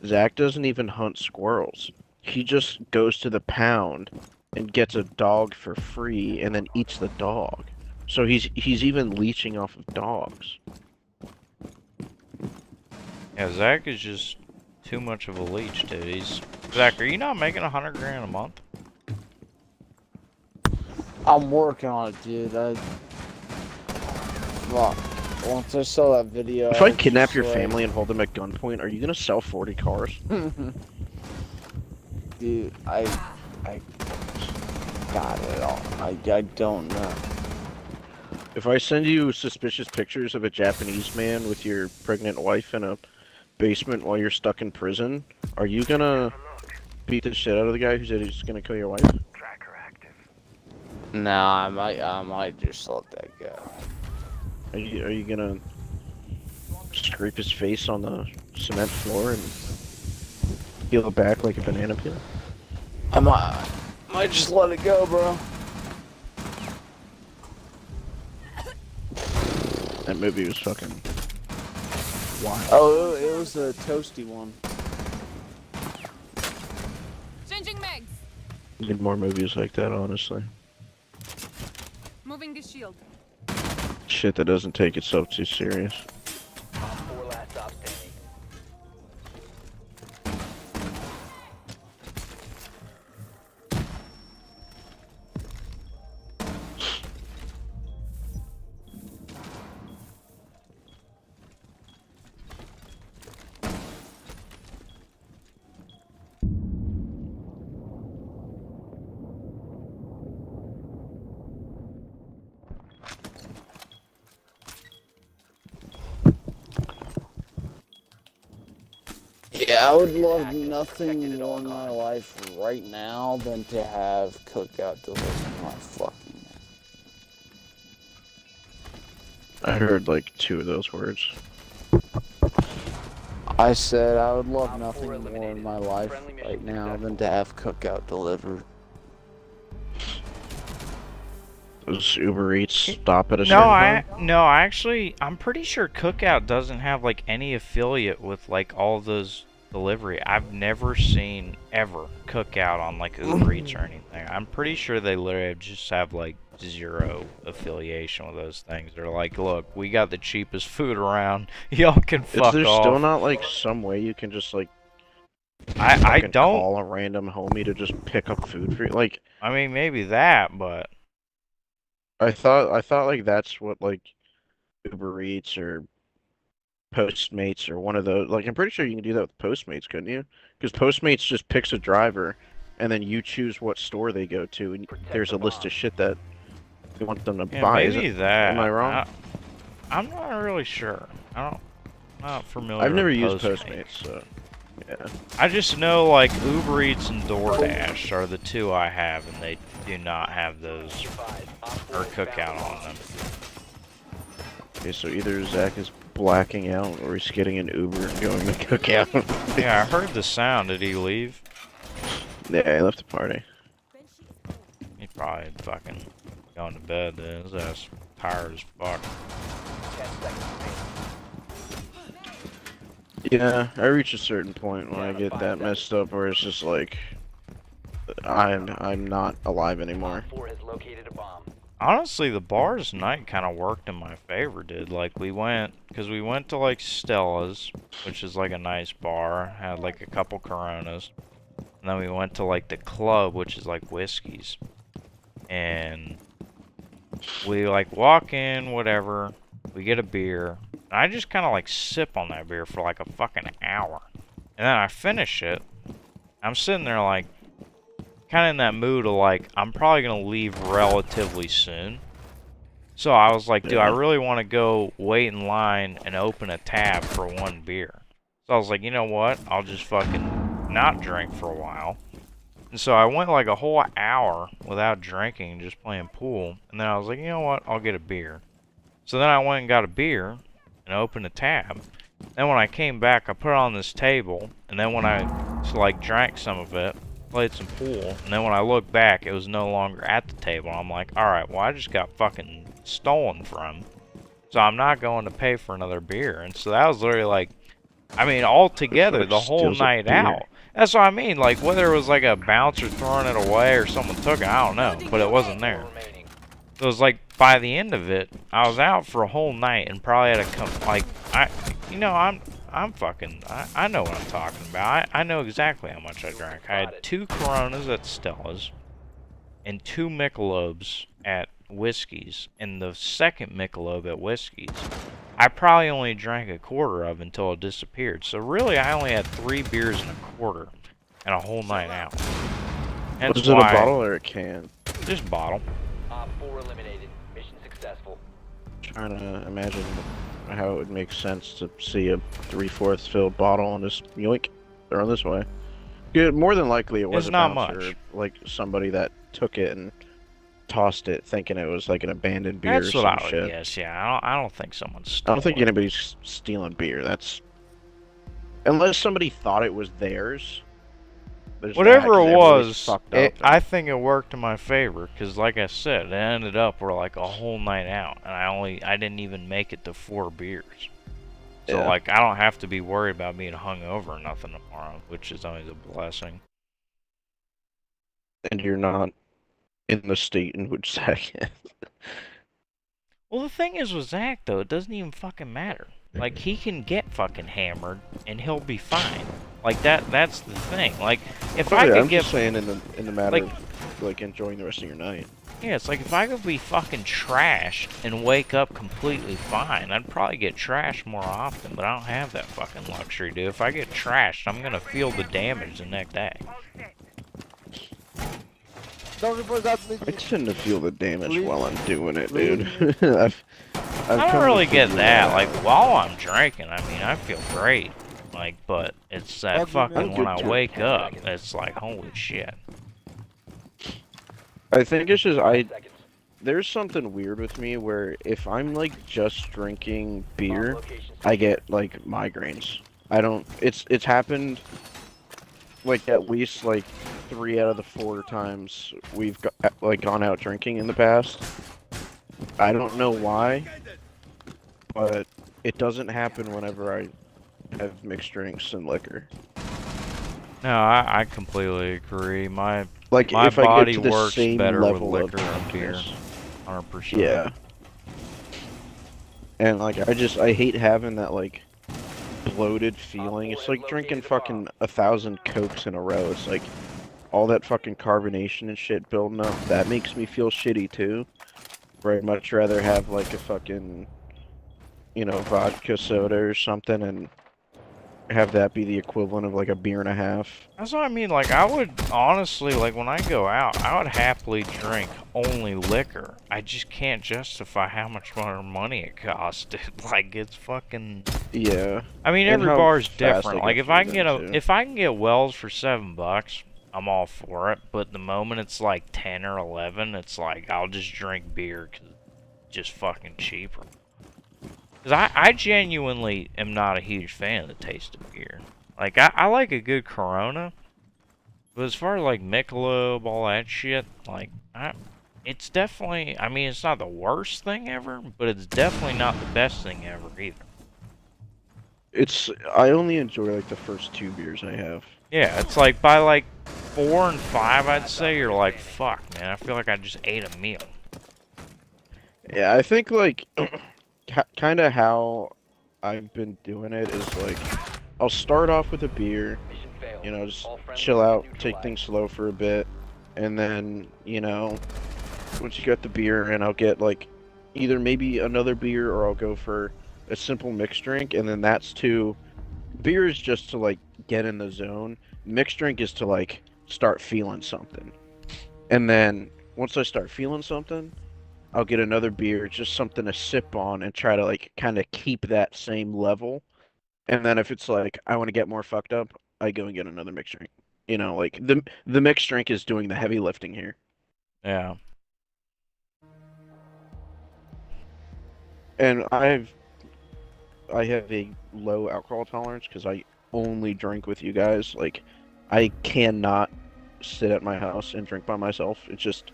Zach doesn't even hunt squirrels. He just goes to the pound and gets a dog for free, and then eats the dog. So he's even leeching off of dogs. Yeah, Zach is just too much of a leech, dude. Zach, are you not making 100 grand a month? I'm working on it, dude. Fuck. Once I saw that video, If I was kidnap just your like, family and hold them at gunpoint, are you gonna sell 40 cars? dude, I got it all. I don't know. If I send you suspicious pictures of a Japanese man with your pregnant wife in a basement while you're stuck in prison, are you gonna beat the shit out of the guy who said he's gonna kill your wife? Nah, I might just let that go. Are you gonna scrape his face on the cement floor and peel it back like a banana peel? I might just let it go, bro. That movie was fucking wild. Oh, it was a toasty one. Changing mags. Need more movies like that, honestly. Moving the shield. Shit that doesn't take itself too serious. Op 4 last stop standing. Yeah, I would love nothing more in my life right now than to have Cookout deliver my fucking. I heard like 2 of those words. I said I would love Op nothing 4 more in eliminated. my life Friendly mission right now successful. than to have Cookout delivered. Does Uber Eats stop at a No, certain time? I'm pretty sure Cookout doesn't have like any affiliate with like all those delivery. I've never seen ever Cookout on like Uber Eats or anything. I'm pretty sure they literally just have like zero affiliation with those things. They're like, look, we got the cheapest food around. Y'all can Is fuck there off. still not like some way you can just like I fucking don't. call a random homie to just pick up food for you? Like I mean, maybe that, but I thought like that's what like Uber Eats or Postmates or one of those. Like I'm pretty sure you can do that with Postmates, couldn't you? Because Postmates just picks a driver, and then you choose what store they go to, and there's a list of shit that you want them to yeah, buy. maybe that. am I wrong? I'm not really sure. I'm not familiar. I've never with used Postmates. Postmates, so Yeah. I just know like Uber Eats and DoorDash are the two I have, and they do not have those Be advised, Op 4 or has cookout found a on bomb. them. Okay, so either Zach is blacking out or he's getting an Uber and going to cookout. Yeah, I heard the sound. Did he leave? Yeah, he left the party. He probably fucking going to bed. Then his ass tired as fuck. 10 seconds remaining. Yeah, I reach a certain point when I get that messed up where it's just like I'm not alive anymore. Op 4 has located a bomb. Honestly, the bars tonight kind of worked in my favor, dude. Like, we went to, like, Stella's, which is, like, a nice bar, had, like, a couple Coronas. And then we went to, like, the club, which is, like, Whiskey's. And we, like, walk in, whatever, we get a beer. And I just kind of, like, sip on that beer for, like, a fucking hour. And then I finish it. I'm sitting there, like, kind of in that mood of like, I'm probably gonna leave relatively soon. So I was like, dude, I really want to go wait in line and open a tab for one beer. So I was like, you know what? I'll just fucking not drink for a while. And so I went like a whole hour without drinking, just playing pool. And then I was like, you know what? I'll get a beer. So then I went and got a beer and opened a tab. Then when I came back, I put it on this table. And then when I like drank some of it, played some pool, and then when I looked back, it was no longer at the table. I'm like, alright, well, I just got fucking stolen from, so I'm not going to pay for another beer. And so that was literally like, I mean, all together, the whole Steals a night beer. out. That's what I mean, like, whether it was like a bouncer throwing it away or someone took it, I don't know, but it wasn't there. Remaining. So it was like, by the end of it, I was out for a whole night and probably had to come, like, I'm fucking, I know what I'm talking about. I know exactly how much I drank. I had 2 Coronas at Stella's and 2 Michelobs at Whiskey's, and the second Michelob at Whiskey's I probably only drank a quarter of until it disappeared. So really, I only had 3 beers and a quarter and a whole night out. Hence Was it a why- bottle or a can? Just bottle. Op 4 eliminated. Mission successful. Trying to imagine how it would make sense to see a 3/4 filled bottle and just yoink, throw this way. Yeah, more than likely it was It's a not bouncer, much. like somebody that took it and tossed it, thinking it was like an abandoned beer That's or what some I would shit. guess. Yeah, I don't think someone's I stolen. don't think anybody's stealing beer. That's unless somebody thought it was theirs. There's that, Whatever 'cause it everybody's was, fucked up. I think it worked in my favor. Cause like I said, it ended up we're like a whole night out, and I didn't even make it to 4 beers. So Yeah. like I don't have to be worried about being hungover or nothing tomorrow, which is always a blessing. And you're not in the state in which Zach is. Well, the thing is with Zach though, it doesn't even fucking matter. Like he can get fucking hammered and he'll be fine. Like that's the thing. Like if I could I'm get just saying in the matter like- of like enjoying the rest of your night. Yeah, it's like if I could be fucking trashed and wake up completely fine, I'd probably get trashed more often, but I don't have that fucking luxury, dude. If I get trashed, I'm gonna feel the damage the next day. Don't report that to me. I tend to feel the damage Please. while I'm doing it, Please. dude. I've I come don't to really get figure that. out- Like, while I'm drinking, I mean, I feel great. Like, but it's that Fuck you, man. fucking when I Good wake 10 up, seconds. it's like, holy shit. I think it's just 10 seconds. there's something weird with me where if I'm like just drinking beer, Bomb location I get like migraines. I don't. It's happened like at least like 3 out of the 4 times we've gone out drinking in the past. I don't know why, but it doesn't happen whenever I have mixed drinks and liquor. No, I completely agree. My Like My if I body get to the works same better with level liquor of than beer. drunkenness. 100%. Yeah. And like I hate having that like bloated feeling. It's like drinking fucking 1,000 Cokes in a row. It's like all that fucking carbonation and shit building up. That makes me feel shitty too. Where I'd much rather have like a fucking, vodka soda or something and have that be the equivalent of like a beer and a half. That's what I mean. Like, I would honestly, like, when I go out, I would happily drink only liquor. I just can't justify how much more money it costs, dude. Like, it's fucking. Yeah. I mean, And every how bar's fast different. they Like, get if I through can get them, too. if I can get Wells for $7, I'm all for it. But the moment it's like 10 or 11, it's like I'll just drink beer because it's just fucking cheaper. Because I genuinely am not a huge fan of the taste of beer. Like, I like a good Corona. But as far as, like, Michelob, all that shit, like, it's definitely... I mean, it's not the worst thing ever, but it's definitely not the best thing ever, either. I only enjoy, like, the first 2 beers I have. Yeah, it's like, by, like, 4 and 5, I'd say, you're like, fuck, man, I feel like I just ate a meal. Yeah, I think, like, kind of how I've been doing it is, like, I'll start off with a beer, Mission failed. you know, just All friendlies chill out, take neutralized. things slow for a bit, and then, you know, once you get the beer, and I'll get, like, either maybe another beer, or I'll go for a simple mixed drink, and then beer is just to, like, get in the zone. Mixed drink is to, like, start feeling something. And then, once I start feeling something, I'll get another beer, just something to sip on, and try to, like, kind of keep that same level. And then if it's like, I want to get more fucked up, I go and get another mixed drink. You know, like, the mixed drink is doing the heavy lifting here. Yeah. And I have a low alcohol tolerance because I only drink with you guys. Like, I cannot sit at my house and drink by myself. It's just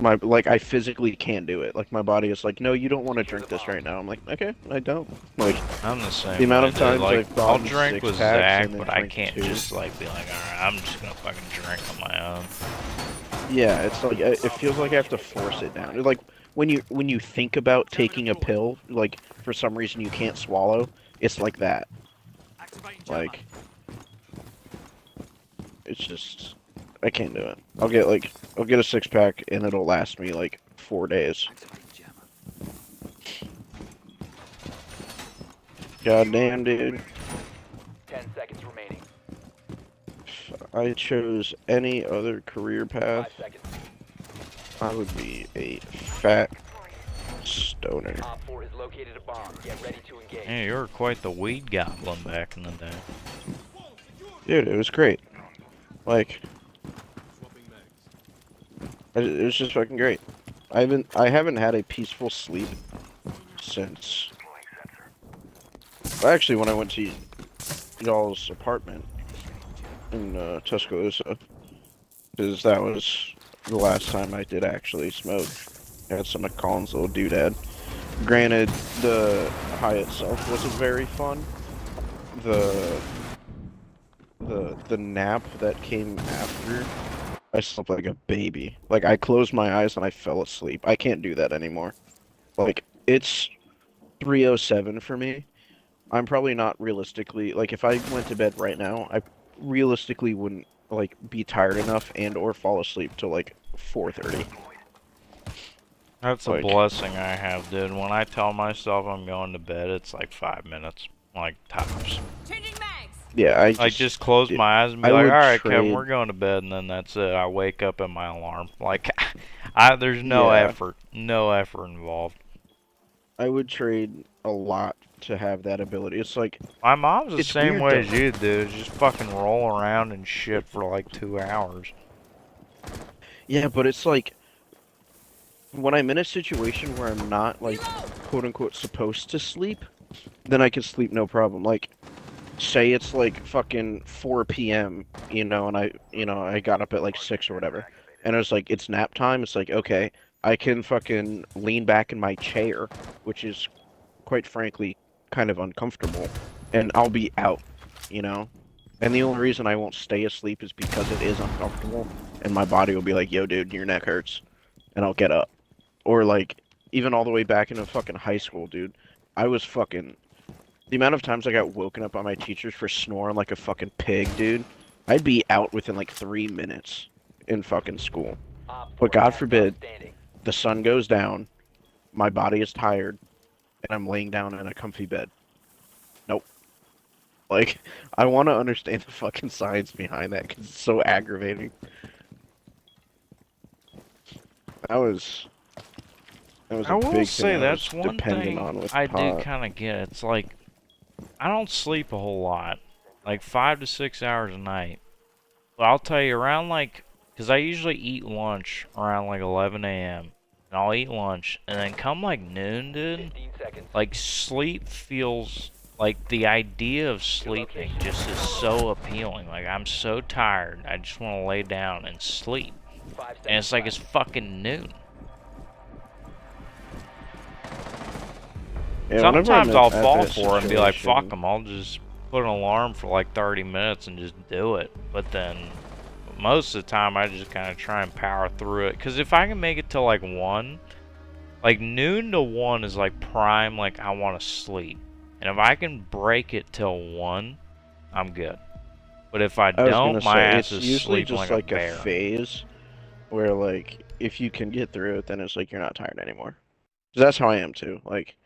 I physically can't do it. Like, my body is like, no, you don't want to drink this right now. I'm like, okay, I don't. Like, I'm the same. The amount way, of dude. times like, I've I'll gotten drink with 6-packs Zach, and then but I drink can't 2. just like be like, alright, I'm just gonna fucking drink on my own. yeah, it's like it feels like I have to force it down. Like when you think about taking a pill, like for some reason you can't swallow, it's like that. Like, it's just I can't do it. I'll get a 6-pack and it'll last me like 4 days. God damn, dude. 10 seconds remaining. If I chose any other career 5 path, seconds. I would be a fat stoner. Op 4 has located a bomb. Get ready to engage. Yeah, you were quite the weed goblin back in the day. Dude, it was great. Like, it was just fucking great. I haven't had a peaceful sleep since. Actually, when I went to y'all's apartment in Tuscaloosa, because that was the last time I did actually smoke. I had some of Colin's little doodad. Granted, the high itself wasn't very fun. The nap that came after, I slept like a baby. Like, I closed my eyes and I fell asleep. I can't do that anymore. Like, it's 3:07 for me. I'm probably not realistically, like, if I went to bed right now, I realistically wouldn't, like, be tired enough and or fall asleep till, like, 4:30. That's a Like- blessing I have, dude. When I tell myself I'm going to bed, it's like 5 minutes, like tops. Changing mags. Yeah, I just close dude, my eyes and be I like, would alright, Kevin, trade- we're going to bed, and then that's it. I wake up in my alarm. Like, there's no Yeah. no effort involved. I would trade a lot to have that ability. It's like, My mom's the It's same weird, way though. as you, dude. Just fucking roll around and shit for like 2 hours. yeah, but it's like, when I'm in a situation where I'm not, like, quote unquote supposed to sleep, then I can sleep no problem. Like, say it's like fucking 4 p.m., and I got up at like 6 or whatever, and it's like, it's nap time. It's like, okay, I can fucking lean back in my chair, which is, quite frankly, kind of uncomfortable, and I'll be out, And the only reason I won't stay asleep is because it is uncomfortable, and my body will be like, yo, dude, your neck hurts, and I'll get up. Or, like, even all the way back into fucking high school, dude, I was fucking... The amount of times I got woken up by my teachers for snoring like a fucking pig, dude, I'd be out within, like, 3 minutes in fucking school. Op 4 But God last forbid, standing. the sun goes down, my body is tired, and I'm laying down in a comfy bed. Nope. Like, I want to understand the fucking science behind that because it's so aggravating. That was I a will big say thing that's I was one dependent thing on with I do pot. kind of get. It's like I don't sleep a whole lot, like 5 to 6 hours a night. But I'll tell you, around like, because I usually eat lunch around like 11 a.m. and I'll eat lunch, and then come like noon, dude, 15 seconds. like sleep feels like the idea of sleeping just is so appealing. Like I'm so tired, I just want to lay down and sleep, 5 seconds and it's like left. it's fucking noon. Yeah, whenever I'm Sometimes I'll at fall that for it and be like, fuck situation- them, I'll just put an alarm for like 30 minutes and just do it. But then, most of the time, I just kind of try and power through it. Because if I can make it till like 1, like noon to 1 is like prime, like I want to sleep. And if I can break it till 1, I'm good. But if I I was gonna don't, my say, ass it's is usually sleeping just like a like bear. a phase where, like, if you can get through it, then it's like you're not tired anymore. 'Cause that's how I am too. Like,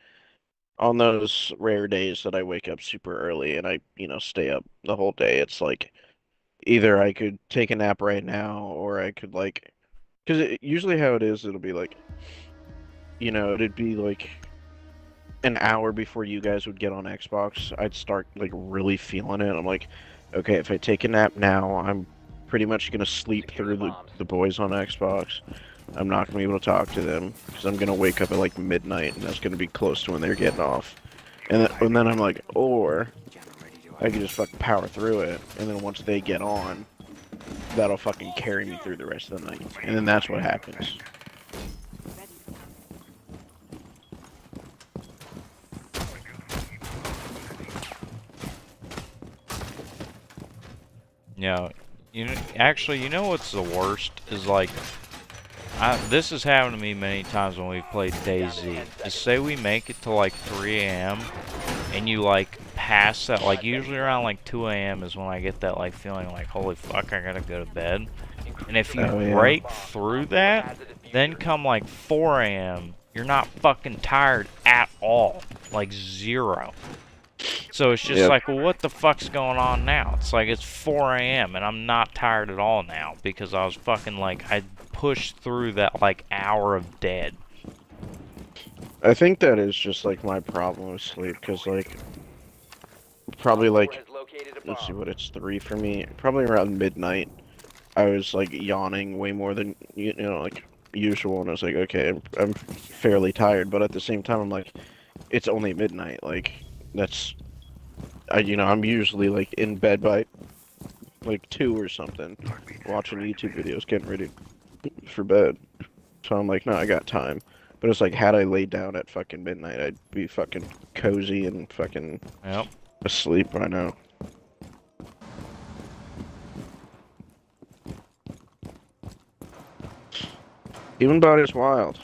on those rare days that I wake up super early and I, stay up the whole day, it's like either I could take a nap right now or I could, like, because usually how it is, it'll be like, it'd be like an hour before you guys would get on Xbox. I'd start like really feeling it. I'm like, okay, if I take a nap now, I'm pretty much gonna sleep Secure through the the, bombs. the boys on Xbox. I'm not gonna be able to talk to them because I'm gonna wake up at like midnight, and that's gonna be close to when they're getting off. And then I'm like, or I can just fucking power through it, and then once they get on, that'll fucking carry me through the rest of the night. And then that's what happens. Yeah, actually, you know what's the worst is like, this has happened to me many times when we've played DayZ. Just say we make it to like 3 a.m. and you like pass that, like usually around like 2 a.m. is when I get that like feeling like, holy fuck, I gotta go to bed. And if you Oh, yeah. break through that, then come like 4 a.m., you're not fucking tired at all. Like 0. So it's just Yep. like, well, what the fuck's going on now? It's like it's 4 a.m. and I'm not tired at all now because I was fucking like, I pushed through that like hour of dead. I think that is just like my problem with sleep, because like probably like, Has located a let's see bomb. what it's 3 for me. Probably around midnight, I was like yawning way more than like usual, and I was like, okay, I'm fairly tired, but at the same time, I'm like, it's only midnight. Like I'm usually like in bed by like 2 or something, watching YouTube videos, getting ready for bed. So I'm like, no, I got time. But it's like, had I laid down at fucking midnight, I'd be fucking cozy and fucking Yep. asleep by now. Human body's wild.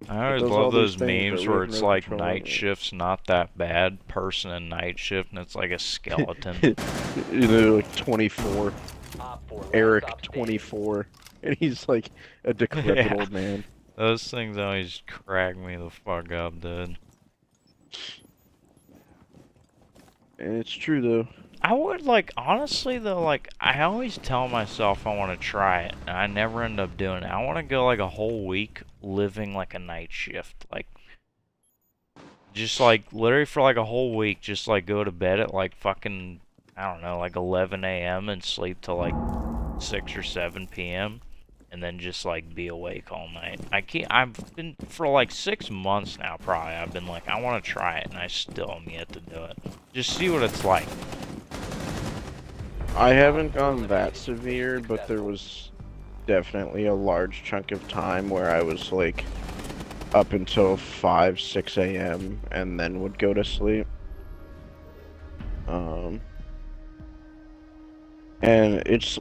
I always does love all those these things memes that we where have it's no like control night over. shift's not that bad, person in night shift, and it's like a skeleton. Like 24, Op 4, last Eric op standing. 24, and he's like a decrepit Yeah. old man. Those things always crack me the fuck up, dude. And it's true though. I would like, honestly though, like, I always tell myself I want to try it, and I never end up doing it. I want to go like a whole week living like a night shift. Like, just like, literally for like a whole week, just like go to bed at like fucking, I don't know, like 11 a.m. and sleep till like 6 or 7 p.m. and then just like be awake all night. I've been, for like 6 months now probably, I've been like, I want to try it, and I still am yet to do it. Just see what it's like. I haven't gone that severe, but there was definitely a large chunk of time where I was like up until 5, 6 a.m. and then would go to sleep. And it's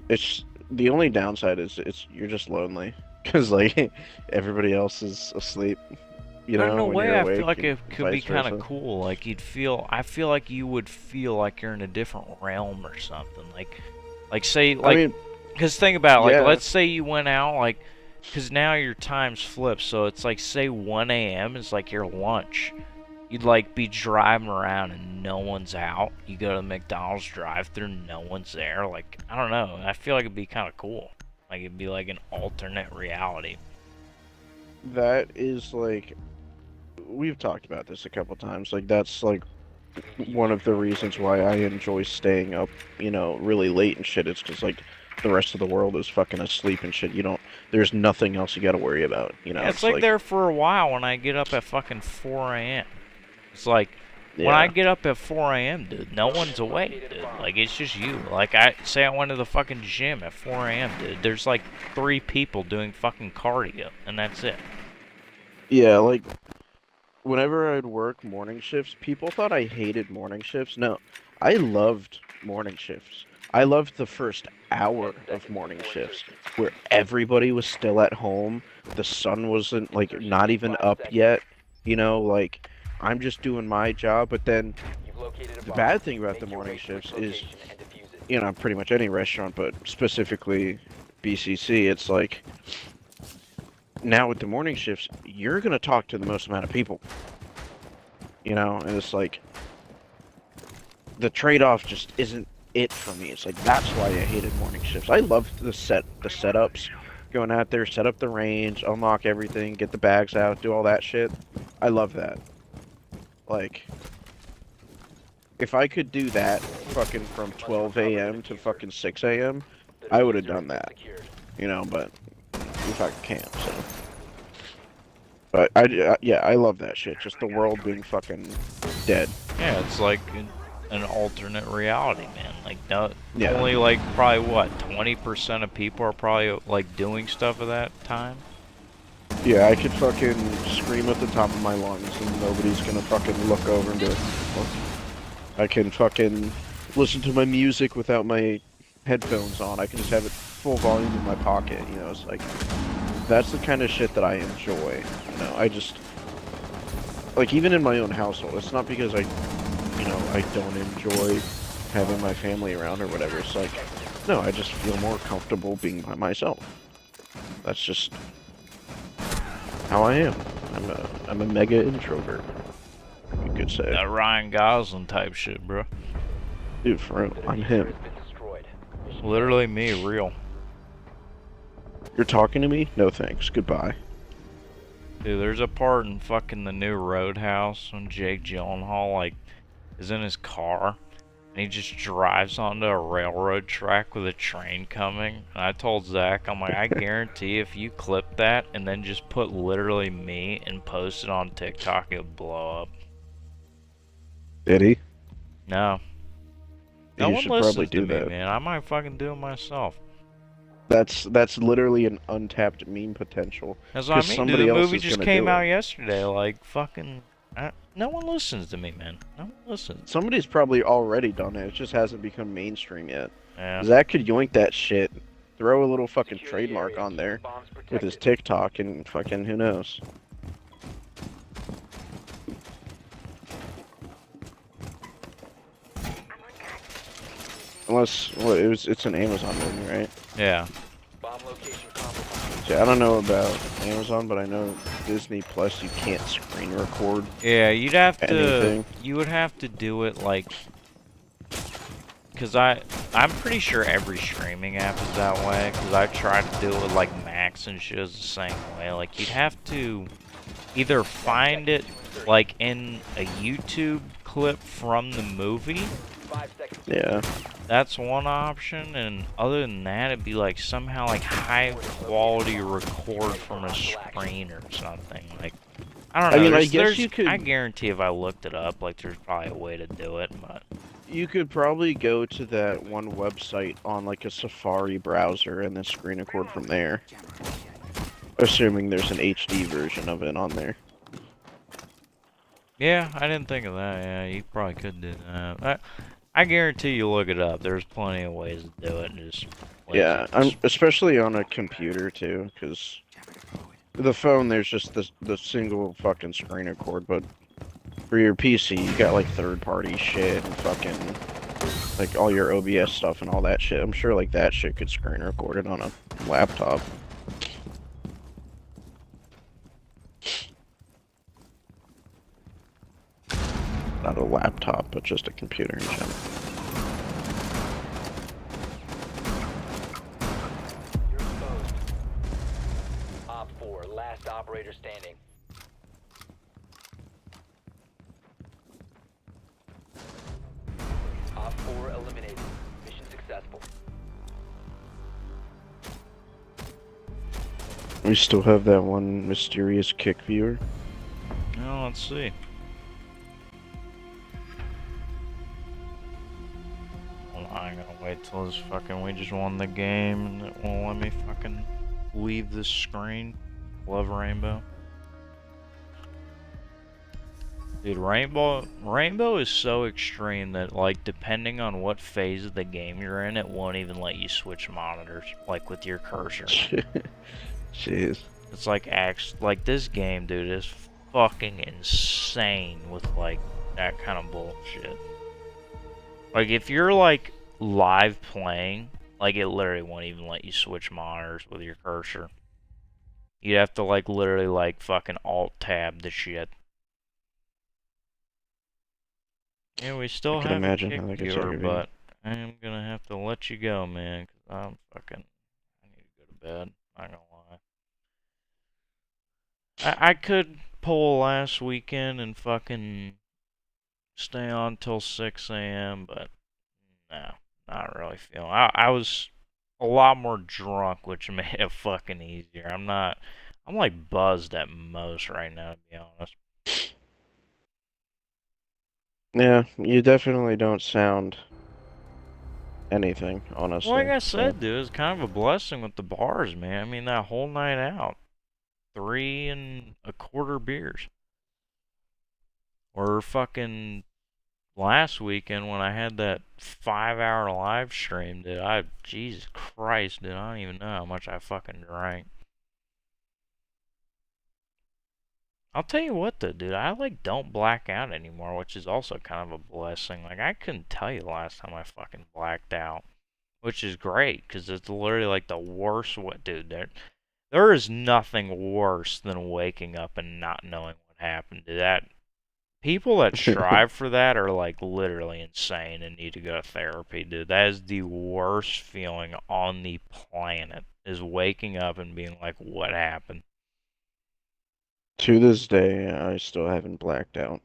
the only downside is you're just lonely because like everybody else is asleep. But in a when way, you're I awake feel like and it could be vice kind of versa. cool. Like I feel like you would feel like you're in a different realm or something. Like say, like, I mean, because think about it, like, yeah. let's say you went out, like, because now your time's flipped, so it's like, say 1 a.m. is like your lunch, you'd like be driving around and no one's out. You go to the McDonald's drive-thru, no one's there. Like, I don't know. I feel like it'd be kind of cool. Like, it'd be like an alternate reality. That is like, we've talked about this a couple times. Like, that's like one of the reasons why I enjoy staying up, you know, really late and shit. It's because like the rest of the world is fucking asleep and shit. You don't, there's nothing else you got to worry about. You know, Yeah, it's like there for a while when I get up at fucking 4 a.m. It's like, yeah. when I get up at 4 a.m., dude, no one's awake, dude. Like, it's just you. Like, I say I went to the fucking gym at 4 a.m., dude. There's like 3 people doing fucking cardio, and that's it. Yeah, like, whenever I'd work morning shifts, people thought I hated morning shifts. No, I loved morning shifts. I loved the first hour of morning shifts, where everybody was still at home, the sun wasn't, like, not even up yet, you know, like, I'm just doing my job, but then the bad thing about the morning shifts is, you know, pretty much any restaurant, but specifically BCC, it's like, now with the morning shifts, you're going to talk to the most amount of people, you know, and it's like, the trade-off just isn't it for me. It's like, that's why I hated morning shifts. I loved the setups, going out there, set up the range, unlock everything, get the bags out, do all that shit. I love that. Like, if I could do that fucking from 12 a.m. to fucking 6 a.m., I would have done that, you know, but we fucking can't, so. But, yeah, I love that shit, just the world being fucking dead. Yeah, it's like an alternate reality, man. Like, no, Yeah. only like probably what 20% of people are probably like doing stuff at that time. Yeah, I could fucking scream at the top of my lungs and nobody's gonna fucking look over and be like, what? I can fucking listen to my music without my headphones on. I can just have it full volume in my pocket, you know, it's like, that's the kind of shit that I enjoy, you know, I just, like, even in my own household, it's not because I, you know, I don't enjoy having my family around or whatever, it's like, no, I just feel more comfortable being by myself. That's just how I am. I'm a mega introvert, you could say. That Ryan Gosling type shit, bro. Dude, for real, I'm him. Literally me, real. You're talking to me? No thanks, goodbye. Dude, there's a part in fucking the new Roadhouse when Jake Gyllenhaal, like, is in his car, and he just drives onto a railroad track with a train coming. And I told Zach, I'm like, I guarantee if you clip that and then just put literally me and post it on TikTok, it'll blow up. Did he? No. No You one should listens probably to do me, that. man. I might fucking do it myself. That's literally an untapped meme potential. That's what I 'Cause mean, somebody dude. The else movie is just gonna came do out it. yesterday. Like, fucking... no one listens to me, man. No one listens. Somebody's probably already done it. It just hasn't become mainstream yet. Yeah. Zach could yoink that shit, throw a little fucking trademark on there with his TikTok, and fucking who knows. Unless, what, it's an Amazon movie, right? Yeah. Bomb location compromised. Yeah, I don't know about Amazon, but I know Disney Plus, you can't screen record. Yeah, you'd have to... Anything. You would have to do it, like... Because I'm pretty sure every streaming app is that way. Because I tried to do it with, like, Max and shit is the same way. Like, you'd have to either find it, like, in a YouTube clip from the movie. 5 seconds. Yeah. That's one option, and other than that, it'd be like somehow like high quality record from a screen or something. Like, I don't know. I mean, I there's- guess there's- you could- I guarantee if I looked it up, like there's probably a way to do it, but You could probably go to that one website on like a Safari browser and then screen record from there. Assuming there's an HD version of it on there. yeah, I didn't think of that. Yeah, you probably could do that. I guarantee you look it up. There's plenty of ways to do it. And just Yeah, especially on a computer too, because the phone there's just the single fucking screen record, but for your PC you got like third-party shit and fucking like all your OBS stuff and all that shit. I'm sure like that shit could screen record it on a laptop. a laptop, but just a computer in general. You're exposed. Op 4, last operator standing. Op 4 eliminated. Mission successful. We still have that one mysterious kick viewer. Well, let's see. Hold on, I'm gonna wait till this fucking. We just won the game and it won't let me fucking leave this screen. Love Rainbow. Dude, Rainbow is so extreme that, like, depending on what phase of the game you're in, it won't even let you switch monitors, like, with your cursor. Jeez. It's like, like, this game, dude, is fucking insane with, like, that kind of bullshit. Like, if you're, like, live playing, like, it literally won't even let you switch monitors with your cursor. You'd have to, like, literally, like, fucking alt-tab the shit. Yeah, we still I can have a imagine kick how that gets viewer, aggravating. but I am gonna have to let you go, man, 'cause I'm fucking. I need to go to bed. Not gonna lie. I could pull last weekend and fucking stay on till 6 a.m., but no, not really feeling. I was a lot more drunk, which made it fucking easier. I'm like buzzed at most right now, to be honest. Yeah, you definitely don't sound anything, honestly. Like I so- said, dude, it's kind of a blessing with the bars, man. I mean, that whole night out, 3 1/4 beers. Or fucking last weekend when I had that 5-hour live stream, Jesus Christ, dude, I don't even know how much I fucking drank. I'll tell you what though, dude, I like don't black out anymore, which is also kind of a blessing. Like, I couldn't tell you the last time I fucking blacked out, which is great, because it's literally like the worst, dude, there is nothing worse than waking up and not knowing what happened. Dude, people that strive for that are like literally insane and need to go to therapy, dude. That is the worst feeling on the planet, is waking up and being like, what happened? To this day, I still haven't blacked out.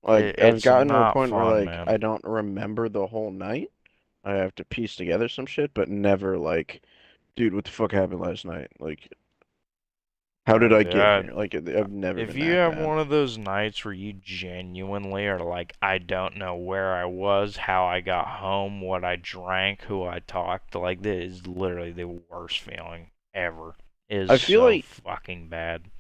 Like, I've It's gotten to a not point where, fun, like, man. I don't remember the whole night. I have to piece together some shit, but never, like, dude, what the fuck happened last night? Like, how did I get here? Like, I've never If been you that have bad. one of those nights where you genuinely are like, I don't know where I was, how I got home, what I drank, who I talked to, like, this is literally the worst feeling ever. It is I feel so like- fucking bad.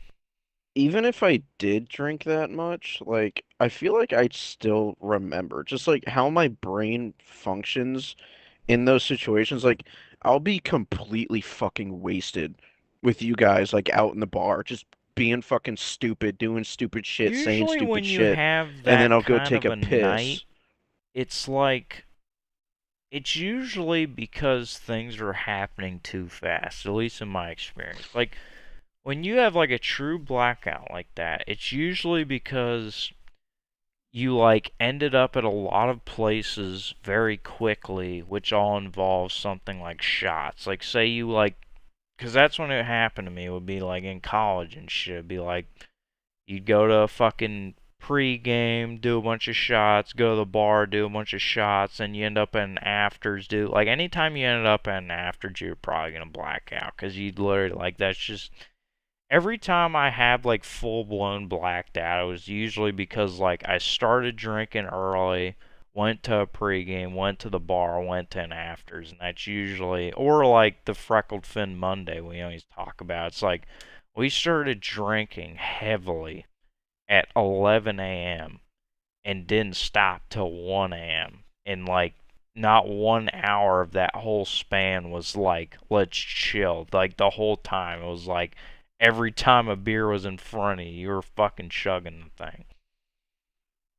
Even if I did drink that much, like, I feel like I'd still remember just like how my brain functions in those situations. Like, I'll be completely fucking wasted with you guys, like, out in the bar, just being fucking stupid, doing stupid shit, saying Usually stupid when you shit, have and that then I'll go kind take of a piss. night, it's like, it's usually because things are happening too fast, at least in my experience. Like, when you have like a true blackout like that, it's usually because you like ended up at a lot of places very quickly, which all involves something like shots. Like, say you like, because that's when it happened to me, it would be like in college and shit. It'd be like, you'd go to a fucking pre-game, do a bunch of shots, go to the bar, do a bunch of shots, and you end up in afters, like, anytime you ended up in afters, you're probably gonna black out, because you'd literally, like, that's just, every time I had, like, full-blown blacked out, it was usually because, like, I started drinking early, went to a pregame, went to the bar, went to an afters, and that's usually, or like the Freckled Fin Monday we always talk about. It's like, we started drinking heavily at 11 a.m. and didn't stop till 1 a.m. And, like, not 1 hour of that whole span was like, let's chill. Like, the whole time, it was like, every time a beer was in front of you, you were fucking chugging the thing.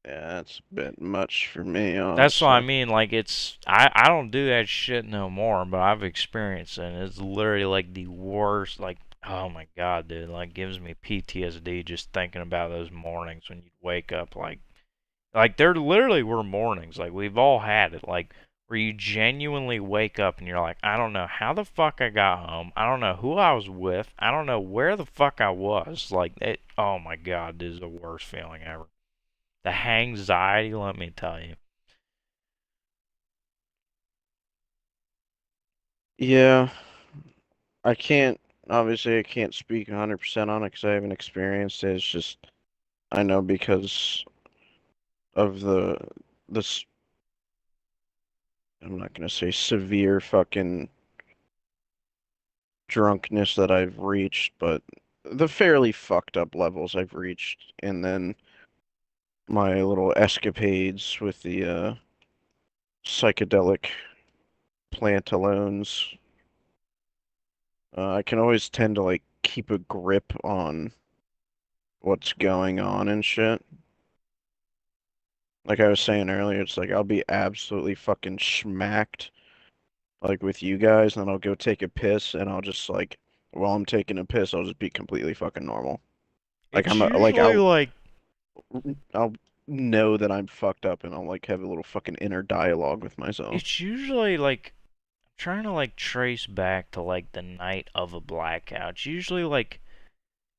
Yeah, that's a bit much for me, honestly. That's what I mean, like, it's, I don't do that shit no more, but I've experienced it, and it's literally, like, the worst, like, oh my god, dude, like, gives me PTSD just thinking about those mornings when you wake up, like, Like, there literally were mornings, like, we've all had it, like, where you genuinely wake up and you're like, I don't know how the fuck I got home. I don't know who I was with. I don't know where the fuck I was. Like, it, oh my god, this is the worst feeling ever. The anxiety, let me tell you. Yeah, obviously I can't speak 100% on it because I haven't experienced it. It's just, I know because of this, I'm not gonna say severe fucking drunkenness that I've reached, but the fairly fucked up levels I've reached, and then my little escapades with the psychedelic plantalones. I can always tend to like keep a grip on what's going on and shit. Like I was saying earlier, it's like I'll be absolutely fucking schmacked, like with you guys, and then I'll go take a piss, and I'll just like, while I'm taking a piss, I'll just be completely fucking normal. Like It's I'm usually like like, I'll know that I'm fucked up, and I'll like have a little fucking inner dialogue with myself. it's usually like, I'm trying to like trace back to like the night of a blackout. It's usually like,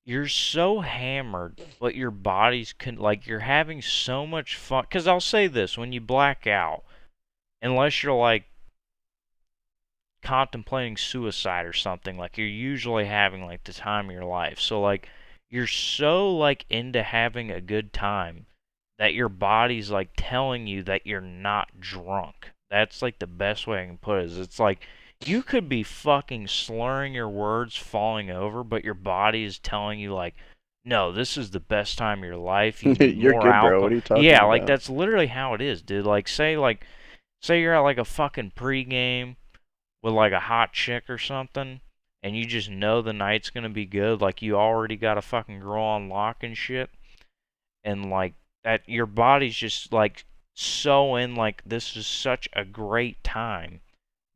you're so hammered, but your body's like, you're having so much fun. Because I'll say this, when you black out, unless you're like contemplating suicide or something, like you're usually having like the time of your life. So like, you're so like into having a good time that your body's like telling you that you're not drunk. That's like the best way I can put it. Is it's like you could be fucking slurring your words, falling over, but your body is telling you like, no, this is the best time of your life. You need You're more good, bro. alcohol. What are you talking Yeah, about? like that's literally how it is, dude. Say you're at like a fucking pregame with like a hot chick or something, and you just know the night's gonna be good. Like you already got a fucking girl on lock and shit, and like that, your body's just like so in like this is such a great time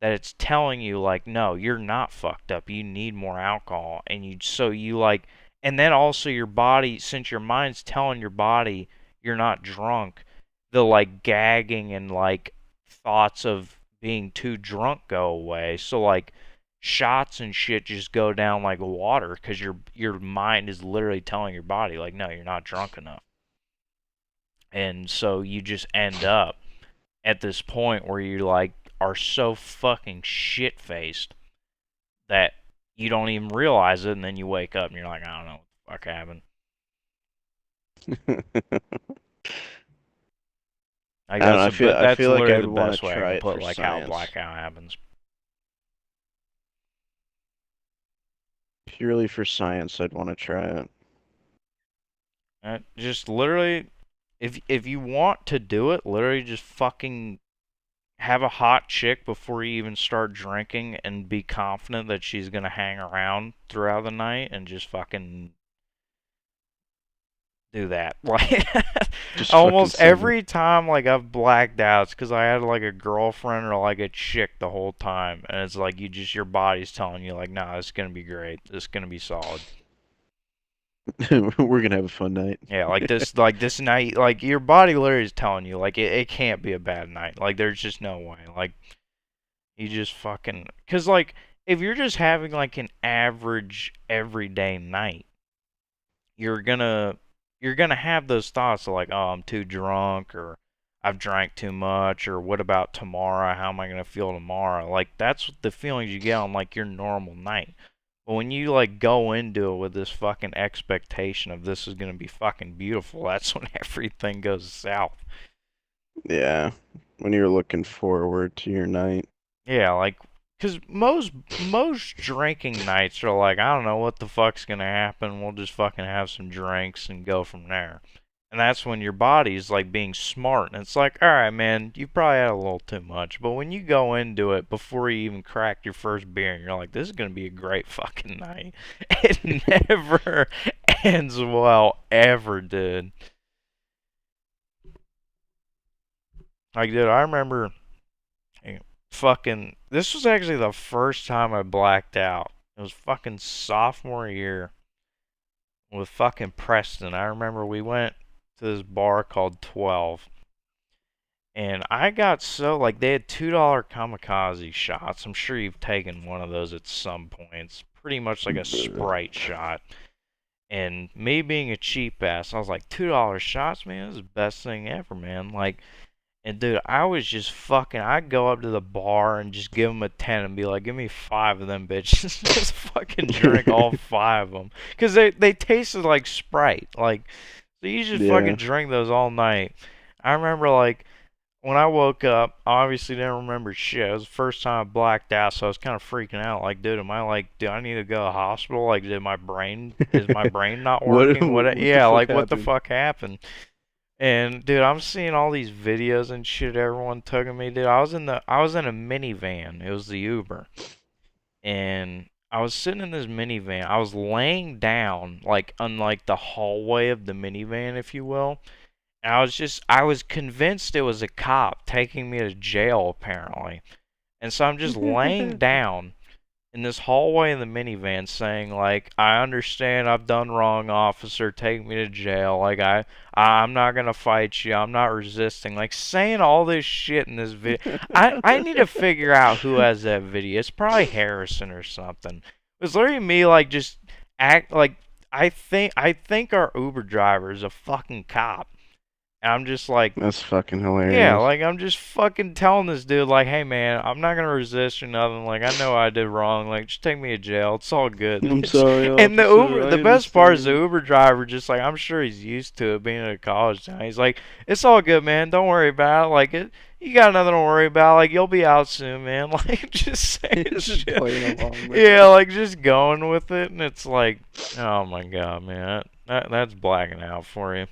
that it's telling you like, no, you're not fucked up. You need more alcohol, and you like, and then also your body, since your mind's telling your body you're not drunk, the like gagging and like thoughts of being too drunk go away. So like shots and shit just go down like water because your mind is literally telling your body like, no, you're not drunk enough. And so you just end up at this point where you like are so fucking shit faced that you don't even realize it, and then you wake up and you're like, I don't know what the fuck happened. I don't know, I feel like literally I'd the want best to way I try can it put for like science. how blackout happens. Purely for science, I'd want to try it. Just literally, if you want to do it, literally just fucking have a hot chick before you even start drinking and be confident that she's gonna hang around throughout the night and just fucking do that. Like Just almost fucking every time like I've blacked out, it's because I had like a girlfriend or like a chick the whole time, and it's like your body's telling you like, nah, this is gonna be great. This is gonna be solid. We're gonna have a fun night. Yeah, like this night, like your body literally is telling you like it can't be a bad night. Like there's just no way. Like you just fucking, cause like if you're just having like an average everyday night, you're gonna have those thoughts of like, oh, I'm too drunk, or I've drank too much, or what about tomorrow? How am I gonna feel tomorrow? Like that's the feelings you get on like your normal night. But when you like go into it with this fucking expectation of this is gonna be fucking beautiful, that's when everything goes south. Yeah, when you're looking forward to your night. Yeah, like, cause most drinking nights are like, I don't know what the fuck's gonna happen. We'll just fucking have some drinks and go from there. And that's when your body's like being smart, and it's like, all right, man, you probably had a little too much. But when you go into it before you even cracked your first beer, and you're like, this is gonna be a great fucking night. It never ends well, ever, dude. Like, dude, I remember fucking, this was actually the first time I blacked out. It was fucking sophomore year with fucking Preston. I remember we went to this bar called 12. And I got so, like, they had $2 kamikaze shots. I'm sure you've taken one of those at some point. It's pretty much like a Sprite shot. And me being a cheap ass, I was like, $2 shots, man, this is the best thing ever, man. Like, and dude, I was just fucking, I'd go up to the bar and just give them a 10 and be like, give me 5 of them bitches. Just fucking drink all 5 of them. Because they tasted like Sprite. Like, so you just fucking drink those all night. I remember, like, when I woke up, I obviously didn't remember shit. It was the first time I blacked out, so I was kind of freaking out. Like, dude, am I like, do I need to go to the hospital? Like, is my brain not working? What the Yeah, fuck like, what the happened? fuck happened? And dude, I'm seeing all these videos and shit everyone took of me. Dude, I was in a minivan. It was the Uber, and I was sitting in this minivan. I was laying down, like, on like the hallway of the minivan, if you will. And I was convinced it was a cop taking me to jail, apparently. And so I'm just laying down in this hallway in the minivan saying, like, I understand I've done wrong, officer, take me to jail. Like, I'm not gonna fight you, I'm not resisting. Like, saying all this shit in this video. I need to figure out who has that video. It's probably Harrison or something. It was literally me, like, just act like, I think our Uber driver is a fucking cop. And I'm just like, That's fucking hilarious. yeah, like, I'm just fucking telling this dude, like, hey, man, I'm not gonna resist or nothing. Like, I know I did wrong. Like, just take me to jail. It's all good. I'm sorry, And the officer, Uber, the I best part is the understand. Uber driver just, like, I'm sure he's used to it being in a college town. He's like, it's all good, man. Don't worry about it. Like, you got nothing to worry about. Like, you'll be out soon, man. Like, just saying Just shit. playing along with Yeah, it. like, just going with it. And it's like, oh my god, man. That's blacking out for you.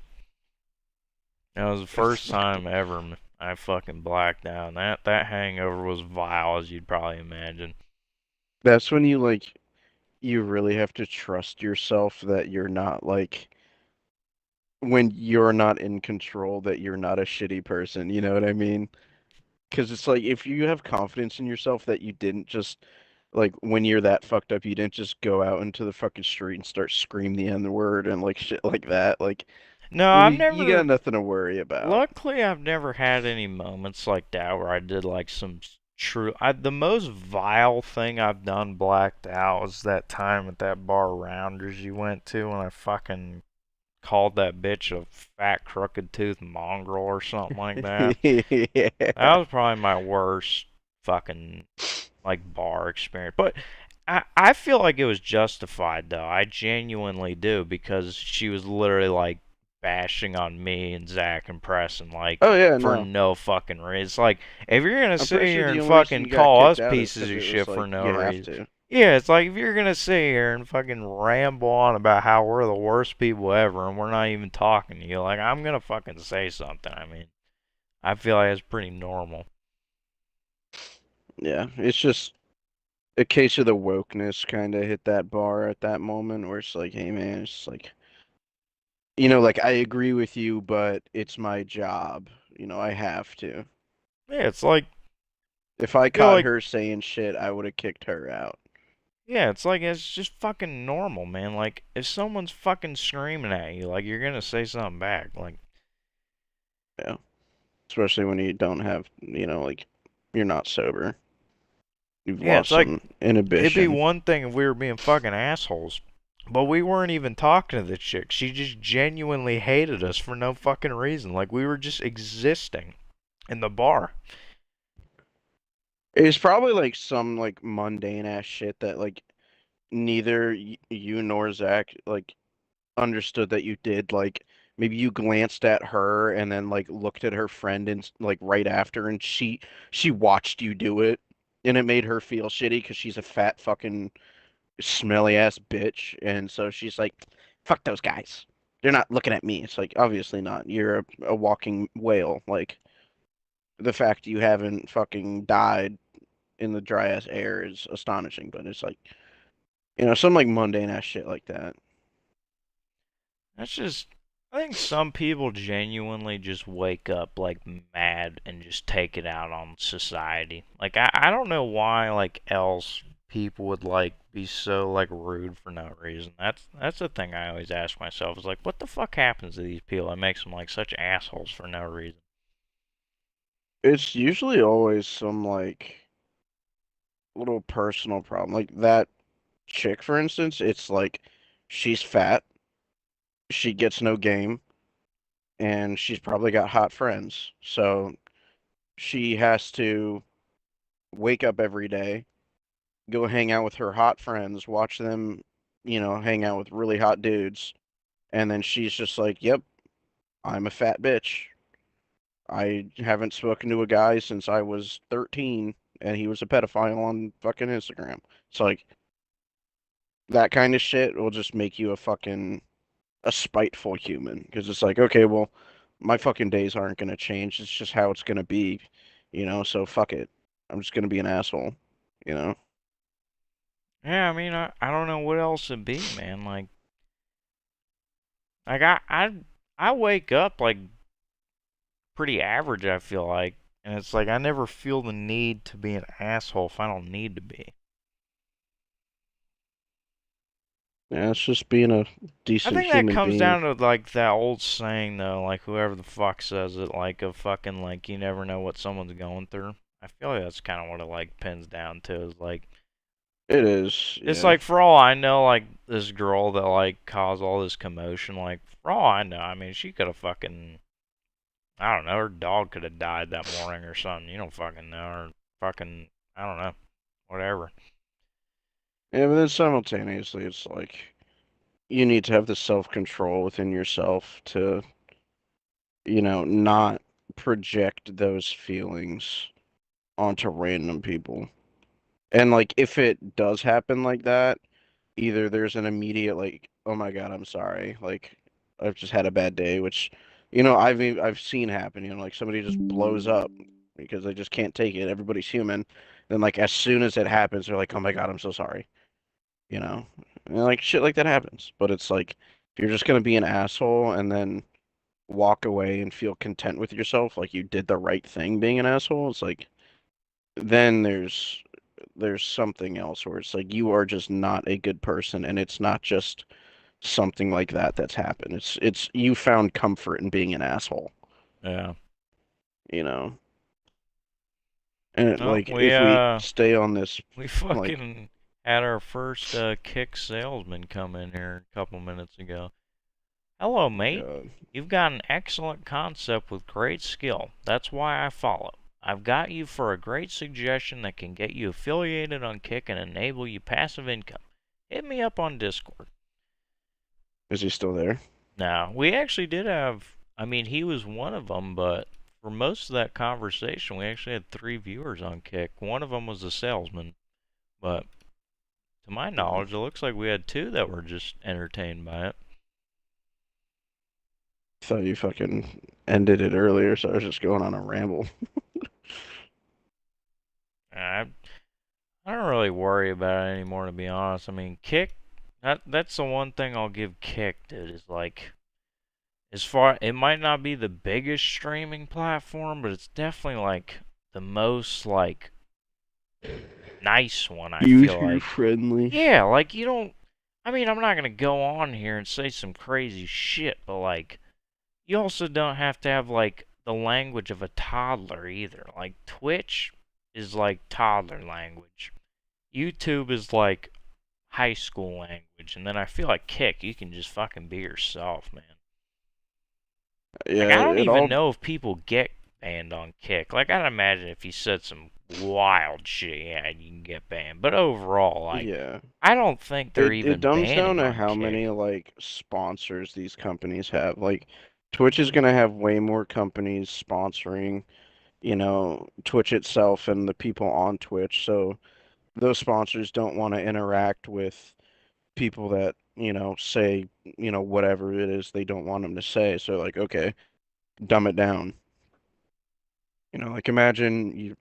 That was the first time ever I fucking blacked out. And that hangover was vile, as you'd probably imagine. That's when you, like, you really have to trust yourself that you're not, like, when you're not in control, that you're not a shitty person, you know what I mean? Because it's like, if you have confidence in yourself that you didn't just, like, when you're that fucked up, you didn't just go out into the fucking street and start screaming the N-word and, like, shit like that, like, No, I've you got never. nothing to worry about. Luckily, I've never had any moments like that where I did like some true. The most vile thing I've done blacked out was that time at that bar Rounders you went to when I fucking called that bitch a fat crooked tooth mongrel or something like that. Yeah. That was probably my worst fucking like bar experience. But I feel like it was justified though. I genuinely do because she was literally like bashing on me and Zach and Preston like Oh yeah, for no. no fucking reason. It's like if you're gonna I'm sit pretty sure here the and only reason fucking you got call us kicked out is pieces 'cause of it shit was for like, no you have reason. to. Yeah, it's like if you're gonna sit here and fucking ramble on about how we're the worst people ever and we're not even talking to you, like I'm gonna fucking say something. I mean, I feel like it's pretty normal. Yeah, it's just a case of the wokeness kind of hit that bar at that moment where it's like, hey man, it's like, you know, like I agree with you, but it's my job. You know, I have to. Yeah, it's like If I feel caught like her saying shit, I would have kicked her out. yeah, it's like it's just fucking normal, man. Like if someone's fucking screaming at you, like you're gonna say something back. Like Yeah. Especially when you don't have, you know, like you're not sober. You've yeah, it's lost like some it'd be inhibition. one thing if we were being fucking assholes. But we weren't even talking to the chick. She just genuinely hated us for no fucking reason. Like we were just existing in the bar. It's probably like some like mundane ass shit that like neither you nor Zach like understood that you did. Like maybe you glanced at her and then like looked at her friend and like right after, and she watched you do it, and it made her feel shitty because she's a fat fucking smelly ass bitch, and so she's like, "Fuck those guys. They're not looking at me." It's like obviously not. You're a walking whale. Like the fact you haven't fucking died in the dry ass air is astonishing, but it's like, you know, some like mundane ass shit like that. That's just I think some people genuinely just wake up like mad and just take it out on society. Like I don't know why like else people would like be so like rude for no reason. That's the thing I always ask myself is like, what the fuck happens to these people that makes them like such assholes for no reason? It's usually always some like little personal problem. Like that chick, for instance, it's like she's fat, she gets no game, and she's probably got hot friends. So she has to wake up every day, go hang out with her hot friends, watch them, hang out with really hot dudes, and then she's just like, "Yep, I'm a fat bitch. I haven't spoken to a guy since I was 13, and he was a pedophile on fucking Instagram." It's like that kind of shit will just make you a spiteful human because it's like, okay, well, my fucking days aren't gonna change. It's just how it's gonna be, so fuck it. I'm just gonna be an asshole, you know? Yeah, I mean, I don't know what else it'd be, man. Like I wake up like pretty average, I feel like, and it's like I never feel the need to be an asshole if I don't need to be. Yeah, it's just being a I decent think that human comes being. down to like that old saying though, like whoever the fuck says it, like a fucking like you never know what someone's going through. I feel like that's kind of what it like pins down to is like It is, it's yeah. like for all I know, like this girl that like caused all this commotion, like for all I know, I mean she could have fucking I don't know, her dog could have died that morning or something. You don't fucking know, or fucking I don't know, whatever. Yeah, but then simultaneously, it's like you need to have the self-control within yourself to, not project those feelings onto random people. And like if it does happen like that, either there's an immediate like, "Oh my God, I'm sorry. Like I've just had a bad day," which I've seen happen, like somebody just blows up because they just can't take it. Everybody's human. Then like as soon as it happens, they're like, "Oh my God, I'm so sorry." You know? And like shit like that happens. But it's like if you're just gonna be an asshole and then walk away and feel content with yourself, like you did the right thing being an asshole, it's like then there's something else where it's like you are just not a good person, and it's not just something like that that's happened. It's you found comfort in being an asshole, Yeah. you know. And No, like if we stay on this, we like, fucking had our first kick salesman come in here a couple minutes ago. Hello, mate. You've got an excellent concept with great skill. That's why I follow. I've got you for a great suggestion that can get you affiliated on Kick and enable you passive income. Hit me up on Discord. is he still there? Now, we actually did have, I mean, he was one of them, but for most of that conversation, we actually had 3 viewers on Kick. One of them was a salesman, but to my knowledge, it looks like we had 2 that were just entertained by it. Thought you fucking ended it earlier, so I was just going on a ramble. I don't really worry about it anymore, to be honest. I mean, Kick, that's the one thing I'll give Kick, dude, is like, it might not be the biggest streaming platform, but it's definitely like the most like nice one, I feel like. User-friendly. Yeah, like you don't, I mean, I'm not gonna go on here and say some crazy shit, but like, you also don't have to have like the language of a toddler either. Like Twitch is like toddler language. YouTube is like high school language, and then I feel like Kick, you can just fucking be yourself, man. Yeah, Like, I don't even know if people get banned on Kick. Like, I'd imagine if you said some wild shit, yeah, you can get banned. But overall, like, yeah. I don't think they're even It dumbs down banning to on how Kick. many like sponsors these companies have. Like Twitch is gonna have way more companies sponsoring, Twitch itself and the people on Twitch. So those sponsors don't want to interact with people that, say, whatever it is they don't want them to say. So like, okay, dumb it down. Like imagine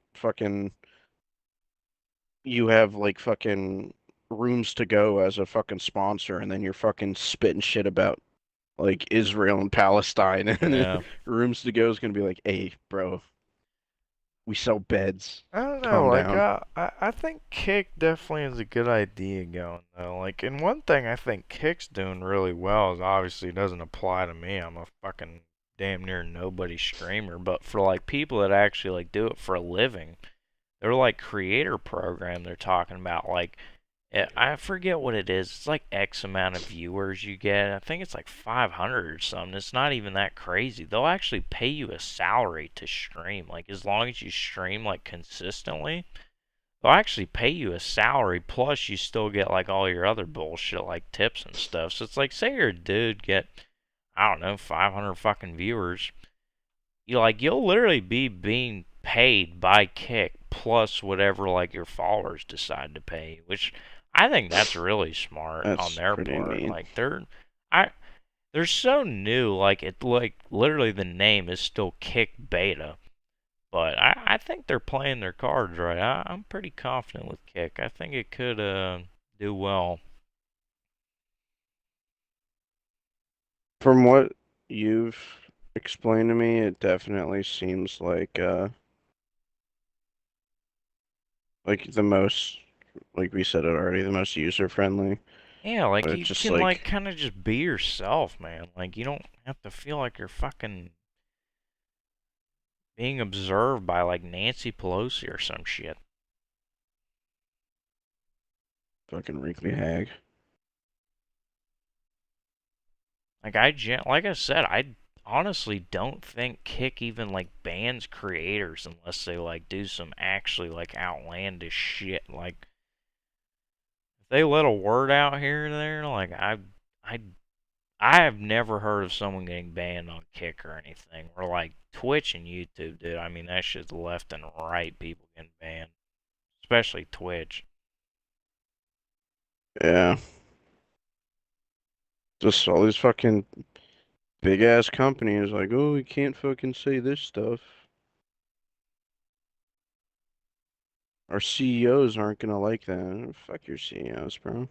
you have like fucking Rooms to Go as a fucking sponsor, and then you're fucking spitting shit about like Israel and Palestine, and then Yeah. Rooms to Go is gonna be like, "Hey, bro, We sell beds. I don't know, Calm like, down. I think Kick definitely is a good idea going, though. Like, and one thing I think Kick's doing really well is obviously it doesn't apply to me. I'm a fucking damn near nobody streamer, but for, like, people that actually, like, do it for a living, they're, like, creator program they're talking about, like, I forget what it is. It's like X amount of viewers you get. I think it's like 500 or something. It's not even that crazy. They'll actually pay you a salary to stream. Like, as long as you stream, like, consistently, they'll actually pay you a salary. Plus, you still get, like, all your other bullshit, like tips and stuff. So it's like, say you're a dude, get, I don't know, 500 fucking viewers. You'll literally be being paid by Kick plus whatever, like, your followers decide to pay you, which I think that's really smart on That's their pretty part. mean. Like they're so new. Like literally the name is still Kick Beta, but I think they're playing their cards right. I'm pretty confident with Kick. I think it could do well. From what you've explained to me, it definitely seems like the most, like we said it already, the most user friendly. Yeah, like But you it's just can like like kind of just be yourself, man. Like you don't have to feel like you're fucking being observed by like Nancy Pelosi or some shit. fucking wrinkly hag. Like I said, I honestly don't think Kick even like bans creators unless they like do some actually like outlandish shit. Like if they let a word out here and there, like I I have never heard of someone getting banned on Kick or anything. Or like Twitch and YouTube, dude. I mean that shit's left and right. People getting banned, especially Twitch. Yeah. Just all these fucking big ass companies like, oh, we can't fucking say this stuff. Our CEOs aren't gonna like that. Fuck your CEOs, bro.